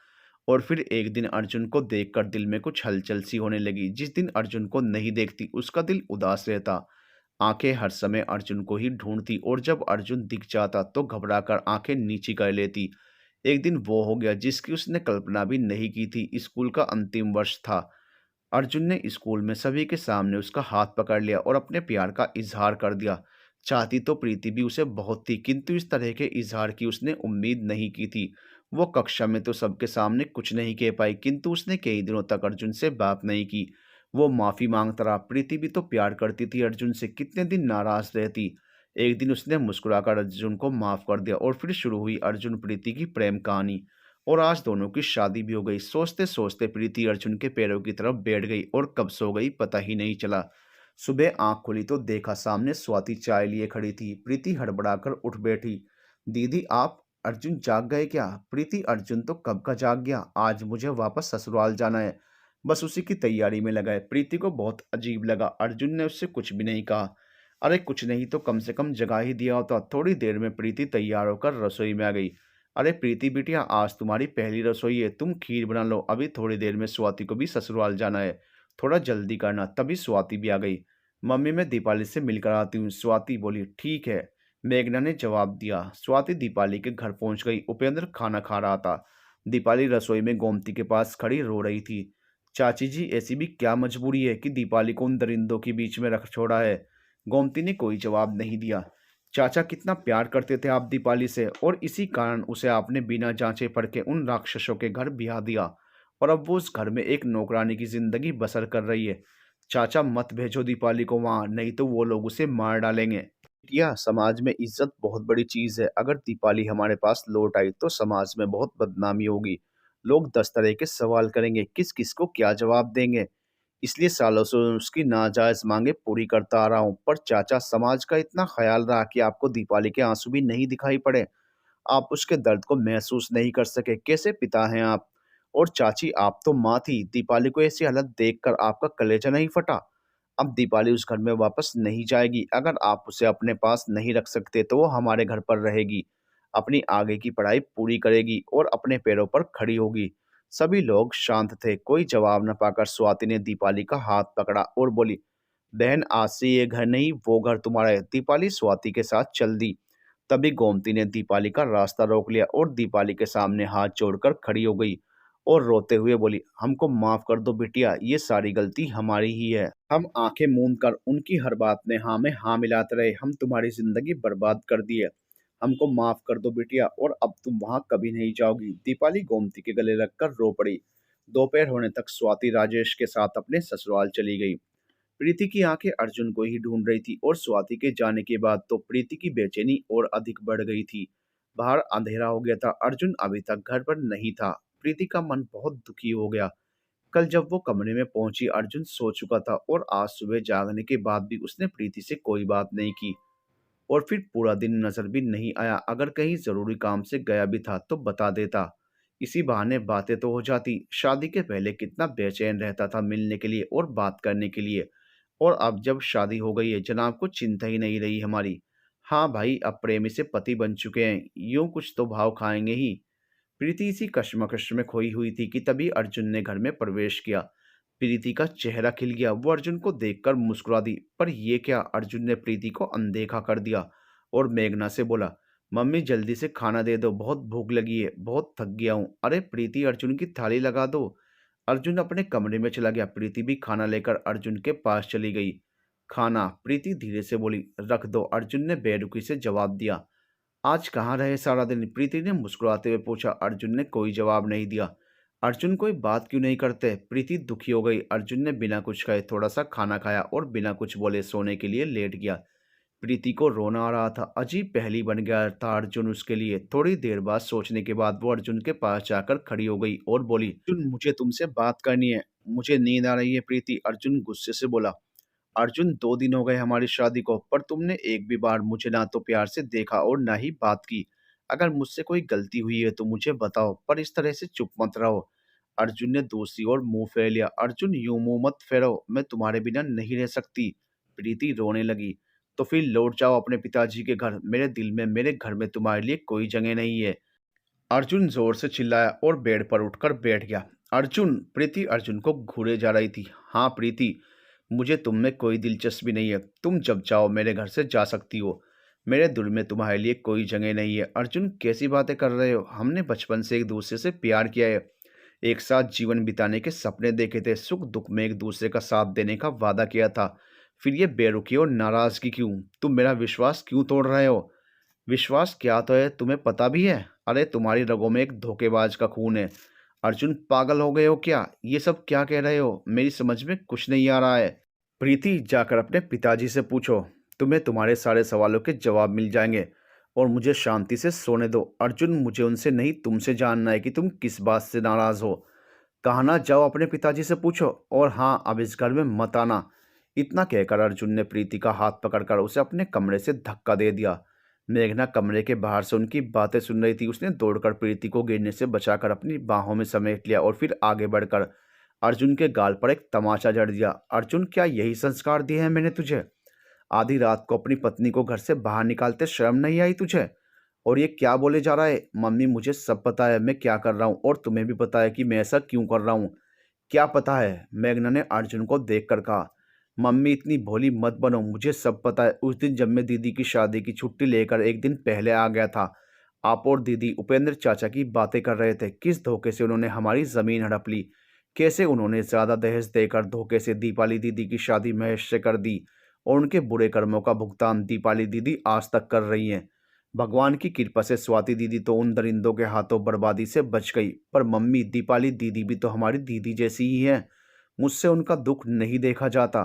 और फिर एक दिन अर्जुन को देखकर दिल में कुछ हलचल सी होने लगी। जिस दिन अर्जुन को नहीं देखती उसका दिल उदास रहता। आंखें हर समय अर्जुन को ही ढूंढती, और जब अर्जुन दिख जाता तो घबराकर आंखें नीची कर लेती। एक दिन वो हो गया जिसकी उसने कल्पना भी नहीं की थी। स्कूल का अंतिम वर्ष था। अर्जुन ने स्कूल में सभी के सामने उसका हाथ पकड़ लिया और अपने प्यार का इजहार कर दिया। चाहती तो प्रीति भी उसे बहुत थी, किंतु इस तरह के इजहार की उसने उम्मीद नहीं की थी। वो कक्षा में तो सबके सामने कुछ नहीं कह पाई, किंतु उसने कई दिनों तक अर्जुन से बात नहीं की। वो माफी मांगता रहा। प्रीति भी तो प्यार करती थी अर्जुन से, कितने दिन नाराज रहती। एक दिन उसने मुस्कुराकर अर्जुन को माफ कर दिया, और फिर शुरू हुई अर्जुन प्रीति की प्रेम कहानी। और आज दोनों की शादी भी हो गई। सोचते सोचते प्रीति अर्जुन के पैरों की तरफ बैठ गई, और कब सो गई पता ही नहीं चला। सुबह आंख खुली तो देखा सामने स्वाति चाय लिए खड़ी थी। प्रीति हड़बड़ाकर उठ बैठी। दीदी आप, अर्जुन जाग गए क्या? प्रीति, अर्जुन तो कब का जाग गया। आज मुझे वापस ससुराल जाना है, बस उसी की तैयारी में लगा है। प्रीति को बहुत अजीब लगा। अर्जुन ने उससे कुछ भी नहीं कहा। अरे कुछ नहीं तो कम से कम जगा ही दिया होता। थोड़ी देर में प्रीति तैयार होकर रसोई में आ गई। अरे प्रीति बिटिया, आज तुम्हारी पहली रसोई है, तुम खीर बना लो। अभी थोड़ी देर में स्वाति को भी ससुराल जाना है, थोड़ा जल्दी करना। तभी स्वाति भी आ गई। मम्मी, मैं दीपाली से मिलकर आती हूँ। स्वाति बोली, ठीक है, मेघना ने जवाब दिया। स्वाति दीपाली के घर पहुंच गई। उपेंद्र खाना खा रहा था। दीपाली रसोई में गोमती के पास खड़ी रो रही थी। चाची जी, ऐसी भी क्या मजबूरी है कि दीपाली को उन दरिंदों के बीच में रख छोड़ा है? गोमती ने कोई जवाब नहीं दिया। चाचा कितना प्यार करते थे आप दीपाली से, और इसी कारण उसे आपने बिना जांचे परखे उन राक्षसों के घर ब्याह दिया, और अब वो उस घर में एक नौकरानी की जिंदगी बसर कर रही है। चाचा मत भेजो दीपाली को वहां, नहीं तो वो लोग उसे मार डालेंगे। बिटिया, समाज में इज्जत बहुत बड़ी चीज है। अगर दीपाली हमारे पास लौट आई तो समाज में बहुत बदनामी होगी। लोग 10 तरह के सवाल करेंगे, किस किस को क्या जवाब देंगे। इसलिए सालों से उसकी नाजायज मांगे पूरी करता आ रहा हूँ। पर चाचा, समाज का इतना ख्याल रहा कि आपको दीपाली के आंसू भी नहीं दिखाई पड़े, आप उसके दर्द को महसूस नहीं कर सके। कैसे पिता हैं आप? और चाची, आप तो माँ थी, दीपाली को ऐसी हालत देखकर आपका कलेजा नहीं फटा? अब दीपाली उस घर में वापस नहीं जाएगी। अगर आप उसे अपने पास नहीं रख सकते तो वो हमारे घर पर रहेगी, अपनी आगे की पढ़ाई पूरी करेगी और अपने पैरों पर खड़ी होगी। सभी लोग शांत थे। कोई जवाब न पाकर स्वाति ने दीपाली का हाथ पकड़ा और बोली, बहन, आज से ये घर नहीं, वो घर तुम्हारा है। दीपाली स्वाति के साथ चल दी। तभी गोमती ने दीपाली का रास्ता रोक लिया और दीपाली के सामने हाथ जोड़कर खड़ी हो गई और रोते हुए बोली, हमको माफ कर दो बिटिया, ये सारी गलती हमारी ही है। हम आंखें मूंद कर उनकी हर बात में हाँ मिलाते रहे। हम तुम्हारी जिंदगी बर्बाद कर दी है। हमको माफ कर दो बिटिया, और अब तुम वहां कभी नहीं जाओगी। दीपाली गोमती के गले लगकर रो पड़ी। दोपहर होने तक स्वाति राजेश के साथ अपने ससुराल चली गई। प्रीति की आंखें अर्जुन को ही ढूंढ रही थी, और स्वाति के जाने के बाद तो प्रीति की बेचैनी और अधिक बढ़ गई थी। बाहर अंधेरा हो गया था। अर्जुन अभी तक घर पर नहीं था। प्रीति का मन बहुत दुखी हो गया। कल जब वो कमरे में पहुंची, अर्जुन सो चुका था, और आज सुबह जागने के बाद भी उसने प्रीति से कोई बात नहीं की, और फिर पूरा दिन नजर भी नहीं आया। अगर कहीं जरूरी काम से गया भी था तो बता देता, इसी बहाने बातें तो हो जाती। शादी के पहले कितना बेचैन रहता था मिलने के लिए और बात करने के लिए, और अब जब शादी हो गई है, जनाब को चिंता ही नहीं रही हमारी। हाँ भाई, अब प्रेमी से पति बन चुके हैं, यूं कुछ तो भाव खाएंगे ही। प्रीति इसी कश्मकश में खोई हुई थी कि तभी अर्जुन ने घर में प्रवेश किया। प्रीति का चेहरा खिल गया। वो अर्जुन को देखकर मुस्कुरा दी। पर ये क्या? अर्जुन ने प्रीति को अनदेखा कर दिया और मेघना से बोला, मम्मी जल्दी से खाना दे दो, बहुत भूख लगी है, बहुत थक गया हूँ। अरे प्रीति, अर्जुन की थाली लगा दो। अर्जुन अपने कमरे में चला गया। प्रीति भी खाना लेकर अर्जुन के पास चली गई। खाना? प्रीति धीरे से बोली। रख दो, अर्जुन ने बेरुखी से जवाब दिया। आज कहाँ रहे सारा दिन? प्रीति ने मुस्कुराते हुए पूछा। अर्जुन ने कोई जवाब नहीं दिया। अर्जुन कोई बात क्यों नहीं करते? प्रीति दुखी हो गई। अर्जुन ने बिना कुछ कहे थोड़ा सा खाना खाया और बिना कुछ बोले सोने के लिए लेट गया। प्रीति को रोना आ रहा था। अजीब पहेली बन गया था अर्जुन उसके लिए। थोड़ी देर बाद सोचने के बाद वो अर्जुन के पास जाकर खड़ी हो गई और बोली, अर्जुन, मुझे तुमसे बात करनी है। मुझे नींद आ रही है प्रीति, अर्जुन गुस्से से बोला। अर्जुन, 2 दिन हो गए हमारी शादी को, पर तुमने एक भी बार मुझे ना तो प्यार से देखा और ना ही बात की। अगर मुझसे कोई गलती हुई है तो मुझे बताओ, पर इस तरह से चुप मत रहो। अर्जुन ने दूसरी ओर मुंह फेर लिया। अर्जुन, यूं मुंह मत फेरो, मैं तुम्हारे बिना नहीं रह सकती। प्रीति रोने लगी। तो फिर लौट जाओ अपने पिताजी के घर। मेरे दिल में, मेरे घर में तुम्हारे लिए कोई जगह नहीं है। अर्जुन जोर से चिल्लाया और बेड पर उठकर बैठ गया। अर्जुन! प्रीति अर्जुन को घूरे जा रही थी। हाँ प्रीति, मुझे तुम में कोई दिलचस्पी नहीं है। तुम जब चाहो मेरे घर से जा सकती हो। मेरे दिल में तुम्हारे लिए कोई जगह नहीं है। अर्जुन, कैसी बातें कर रहे हो? हमने बचपन से एक दूसरे से प्यार किया है, एक साथ जीवन बिताने के सपने देखे थे, सुख दुख में एक दूसरे का साथ देने का वादा किया था। फिर ये बेरुखी और नाराजगी क्यों? तुम मेरा विश्वास क्यों तोड़ रहे हो? विश्वास क्या तो है, तुम्हें पता भी है? अरे तुम्हारी रगों में एक धोखेबाज का खून है। अर्जुन, पागल हो गए हो क्या? ये सब क्या कह रहे हो? मेरी समझ में कुछ नहीं आ रहा है। प्रीति, जाकर अपने पिताजी से पूछो, तुम्हें तुम्हारे सारे सवालों के जवाब मिल जाएंगे, और मुझे शांति से सोने दो। अर्जुन, मुझे उनसे नहीं तुमसे जानना है कि तुम किस बात से नाराज हो। कहा ना, जाओ अपने पिताजी से पूछो, और हाँ, अब इस घर में मत आना। इतना कहकर अर्जुन ने प्रीति का हाथ पकड़कर उसे अपने कमरे से धक्का दे दिया। मेघना कमरे के बाहर से उनकी बातें सुन रही थी। उसने दौड़कर प्रीति को गिरने से बचाकर अपनी बाहों में समेट लिया और फिर आगे बढ़कर अर्जुन के गाल पर एक तमाचा जड़ दिया। अर्जुन, क्या यही संस्कार दिए हैं मैंने तुझे? आधी रात को अपनी पत्नी को घर से बाहर निकालते शर्म नहीं आई तुझे? और ये क्या बोले जा रहा है? मम्मी, मुझे सब पता है मैं क्या कर रहा हूँ, और तुम्हें भी पता है कि मैं ऐसा क्यों कर रहा हूँ। क्या पता है? मेघना ने अर्जुन को देखकर कहा। मम्मी, इतनी भोली मत बनो, मुझे सब पता है। उस दिन जब मैं दीदी की शादी की छुट्टी लेकर एक दिन पहले आ गया था, आप और दीदी उपेंद्र चाचा की बातें कर रहे थे। किस धोखे से उन्होंने हमारी जमीन हड़प ली, कैसे उन्होंने ज्यादा दहेज देकर धोखे से दीपाली दीदी की शादी महेश से कर दी, और उनके बुरे कर्मों का भुगतान दीपाली दीदी आज तक कर रही हैं। भगवान की कृपा से स्वाति दीदी तो उन दरिंदों के हाथों बर्बादी से बच गई, पर मम्मी दीपाली दीदी भी तो हमारी दीदी जैसी ही है। मुझसे उनका दुख नहीं देखा जाता।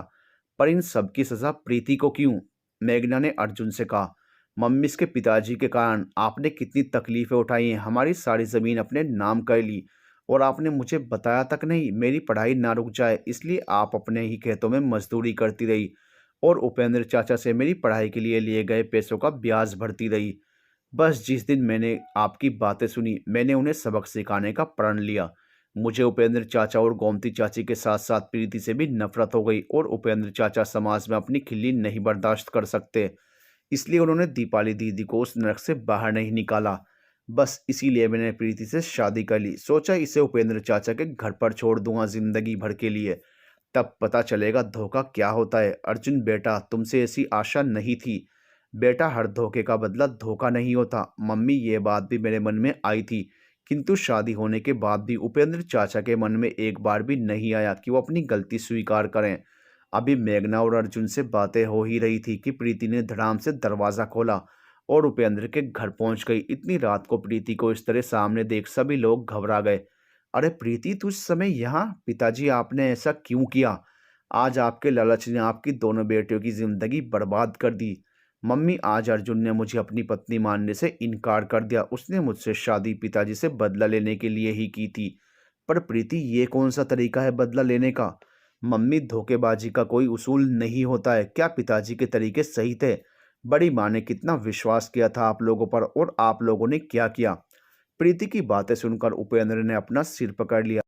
पर इन सब की सजा प्रीति को क्यों? मेघना ने अर्जुन से कहा। मम्मी, इसके पिताजी के कारण आपने कितनी तकलीफें उठाई हैं, हमारी सारी जमीन अपने नाम कर ली और आपने मुझे बताया तक नहीं मेरी पढ़ाई ना रुक जाए, इसलिए आप अपने ही खेतों में मजदूरी करती रही और उपेंद्र चाचा से मेरी पढ़ाई के लिए गए पैसों का ब्याज भरती रही। बस जिस दिन मैंने आपकी बातें सुनी, मैंने उन्हें सबक सिखाने का प्रण लिया। मुझे उपेंद्र चाचा और गोमती चाची के साथ साथ प्रीति से भी नफरत हो गई और उपेंद्र चाचा समाज में अपनी खिल्ली नहीं बर्दाश्त कर सकते, इसलिए उन्होंने दीपाली दीदी को उस नरक से बाहर नहीं निकाला। बस इसीलिए मैंने प्रीति से शादी कर ली। सोचा इसे उपेंद्र चाचा के घर पर छोड़ दूंगा जिंदगी भर के लिए, तब पता चलेगा धोखा क्या होता है। अर्जुन बेटा, तुमसे ऐसी आशा नहीं थी। बेटा, हर धोखे का बदला धोखा नहीं होता। मम्मी, ये बात भी मेरे मन में आई थी, किंतु शादी होने के बाद भी उपेंद्र चाचा के मन में एक बार भी नहीं आया कि वो अपनी गलती स्वीकार करें। अभी मेघना और अर्जुन से बातें हो ही रही थी कि प्रीति ने धड़ाम से दरवाजा खोला और उपेंद्र के घर पहुंच गई। इतनी रात को प्रीति को इस तरह सामने देख सभी लोग घबरा गए। अरे प्रीति, तू इस समय यहाँ? पिताजी, आपने ऐसा क्यों किया? आज आपके लालच ने आपकी दोनों बेटियों की जिंदगी बर्बाद कर दी। मम्मी, आज अर्जुन ने मुझे अपनी पत्नी मानने से इनकार कर दिया। उसने मुझसे शादी पिताजी से बदला लेने के लिए ही की थी। पर प्रीति, ये कौन सा तरीका है बदला लेने का? मम्मी, धोखेबाजी का कोई उसूल नहीं होता है। क्या पिताजी के तरीके सही थे? बड़ी माँ ने कितना विश्वास किया था आप लोगों पर, और आप लोगों ने क्या किया? प्रीति की बातें सुनकर उपेंद्र ने अपना सिर पकड़ लिया।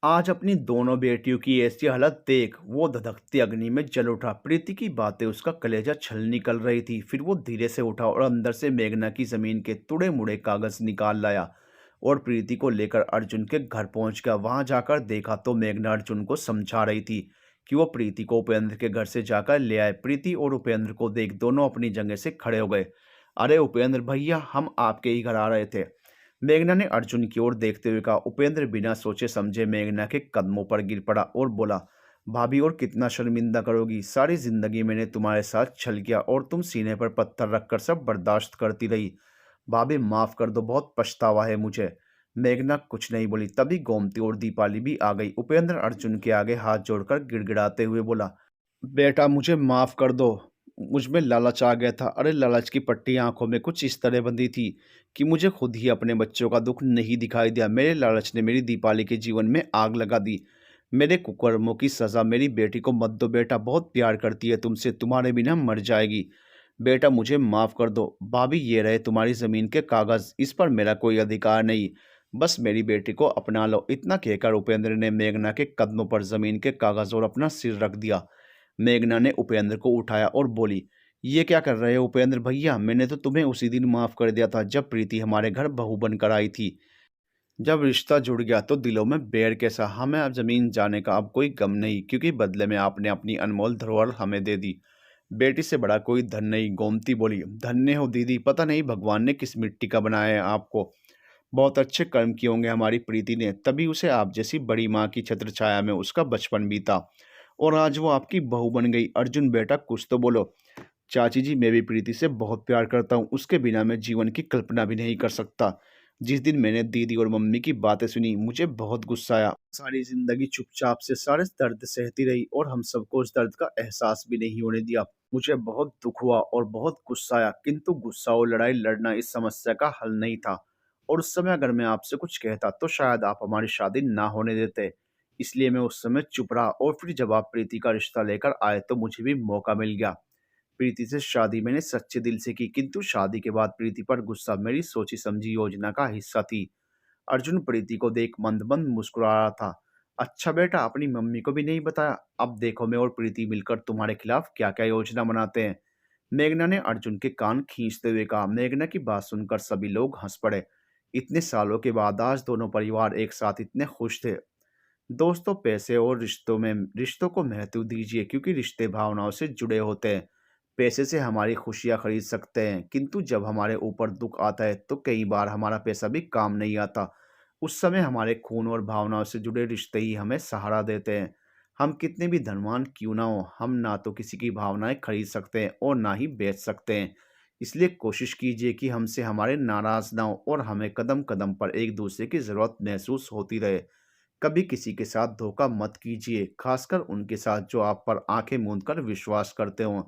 आज अपनी दोनों बेटियों की ऐसी हालत देख वो धधकती अग्नि में जल उठा। प्रीति की बातें उसका कलेजा छल निकल रही थी। फिर वो धीरे से उठा और अंदर से मेघना की जमीन के तुड़े मुड़े कागज निकाल लाया और प्रीति को लेकर अर्जुन के घर पहुंच गया। वहां जाकर देखा तो मेघना अर्जुन को समझा रही थी कि वो प्रीति को उपेंद्र के घर से जाकर ले आए। प्रीति और उपेंद्र को देख दोनों अपनी जगह से खड़े हो गए। अरे उपेंद्र भैया, हम आपके ही घर आ रहे थे। मेघना ने अर्जुन की ओर देखते हुए कहा। उपेंद्र बिना सोचे समझे मेघना के कदमों पर गिर पड़ा और बोला, भाभी, और कितना शर्मिंदा करोगी? सारी जिंदगी मैंने तुम्हारे साथ छल किया और तुम सीने पर पत्थर रखकर सब बर्दाश्त करती रही। भाभी, माफ कर दो, बहुत पछतावा है मुझे। मेघना कुछ नहीं बोली। तभी गोमती और दीपाली भी आ गई। उपेंद्र अर्जुन के आगे हाथ जोड़कर गिड़गिड़ाते हुए बोला, बेटा, मुझे माफ कर दो। मुझ में लालच आ गया था। अरे लालच की पट्टी आंखों में कुछ इस तरह बंधी थी कि मुझे खुद ही अपने बच्चों का दुख नहीं दिखाई दिया। मेरे लालच ने मेरी दीपाली के जीवन में आग लगा दी। मेरे कुकर्मों की सजा मेरी बेटी को मत दो। बेटा बहुत प्यार करती है तुमसे, तुम्हारे बिना मर जाएगी। बेटा मुझे माफ कर दो। भाभी, ये रहे तुम्हारी जमीन के कागज, इस पर मेरा कोई अधिकार नहीं। बस मेरी बेटी को अपना लो। इतना कहकर उपेंद्र ने मेघना के कदमों पर जमीन के कागज और अपना सिर रख दिया। मेघना ने उपेंद्र को उठाया और बोली, ये क्या कर रहे हो उपेंद्र भैया? मैंने तो तुम्हें उसी दिन माफ कर दिया था जब प्रीति हमारे घर बहू बनकर आई थी। जब रिश्ता जुड़ गया तो दिलों में बैर कैसा। हमें अब जमीन जाने का अब कोई गम नहीं, क्योंकि बदले में आपने अपनी अनमोल धरोहर हमें दे दी। बेटी से बड़ा कोई धन नहीं। गोमती बोली, धन्य हो दीदी, पता नहीं भगवान ने किस मिट्टी का बनाया है आपको। बहुत अच्छे कर्म किए होंगे हमारी प्रीति ने, तभी उसे आप जैसी बड़ी माँ की छत्र छाया में उसका बचपन बीता और आज वो आपकी बहू बन गई। अर्जुन बेटा, कुछ तो बोलो। चाची जी, मैं भी प्रीति से बहुत प्यार करता हूँ। उसके बिना मैं जीवन की कल्पना भी नहीं कर सकता। जिस दिन मैंने दीदी और मम्मी की बातें सुनी, मुझे बहुत गुस्सा आया। सारी जिंदगी चुपचाप से सारे दर्द सहती रही और हम सबको उस दर्द का एहसास भी नहीं होने दिया। मुझे बहुत दुख हुआ और बहुत गुस्सा आया, किंतु गुस्सा और लड़ाई लड़ना इस समस्या का हल नहीं था। और उस समय अगर मैं आपसे कुछ कहता तो शायद आप हमारी शादी ना होने देते। इसलिए मैं उस समय चुप रहा और फिर जब आप प्रीति का रिश्ता लेकर आए तो मुझे भी मौका मिल गया। प्रीति से शादी मैंने सच्चे दिल से की, किंतु शादी के बाद प्रीति पर गुस्सा मेरी सोची समझी योजना का हिस्सा थी। अर्जुन प्रीति को देख मंद मंद मुस्कुरा रहा था। अच्छा बेटा, अपनी मम्मी को भी नहीं बताया? अब देखो मैं और प्रीति मिलकर तुम्हारे खिलाफ क्या क्या योजना बनाते हैं। मेघना ने अर्जुन के कान खींचते हुए कहा। मेघना की बात सुनकर सभी लोग हंस पड़े। इतने सालों के बाद आज दोनों परिवार एक साथ इतने खुश थे। दोस्तों, पैसे और रिश्तों को महत्व दीजिए, क्योंकि रिश्ते भावनाओं से जुड़े होते हैं। पैसे से हमारी खुशियां खरीद सकते हैं, किंतु जब हमारे ऊपर दुख आता है तो कई बार हमारा पैसा भी काम नहीं आता। उस समय हमारे खून और भावनाओं से जुड़े रिश्ते ही हमें सहारा देते हैं। हम कितने भी धनवान क्यों ना हो, हम ना तो किसी की भावनाएं खरीद सकते हैं और ना ही बेच सकते हैं। इसलिए कोशिश कीजिए कि हमसे हमारे नाराज ना हो और हमें कदम कदम पर एक दूसरे की ज़रूरत महसूस होती रहे। कभी किसी के साथ धोखा मत कीजिए, खासकर उनके साथ जो आप पर आंखें मूंद कर विश्वास करते हों।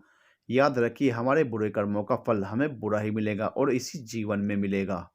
याद रखिए, हमारे बुरे कर्मों का फल हमें बुरा ही मिलेगा और इसी जीवन में मिलेगा।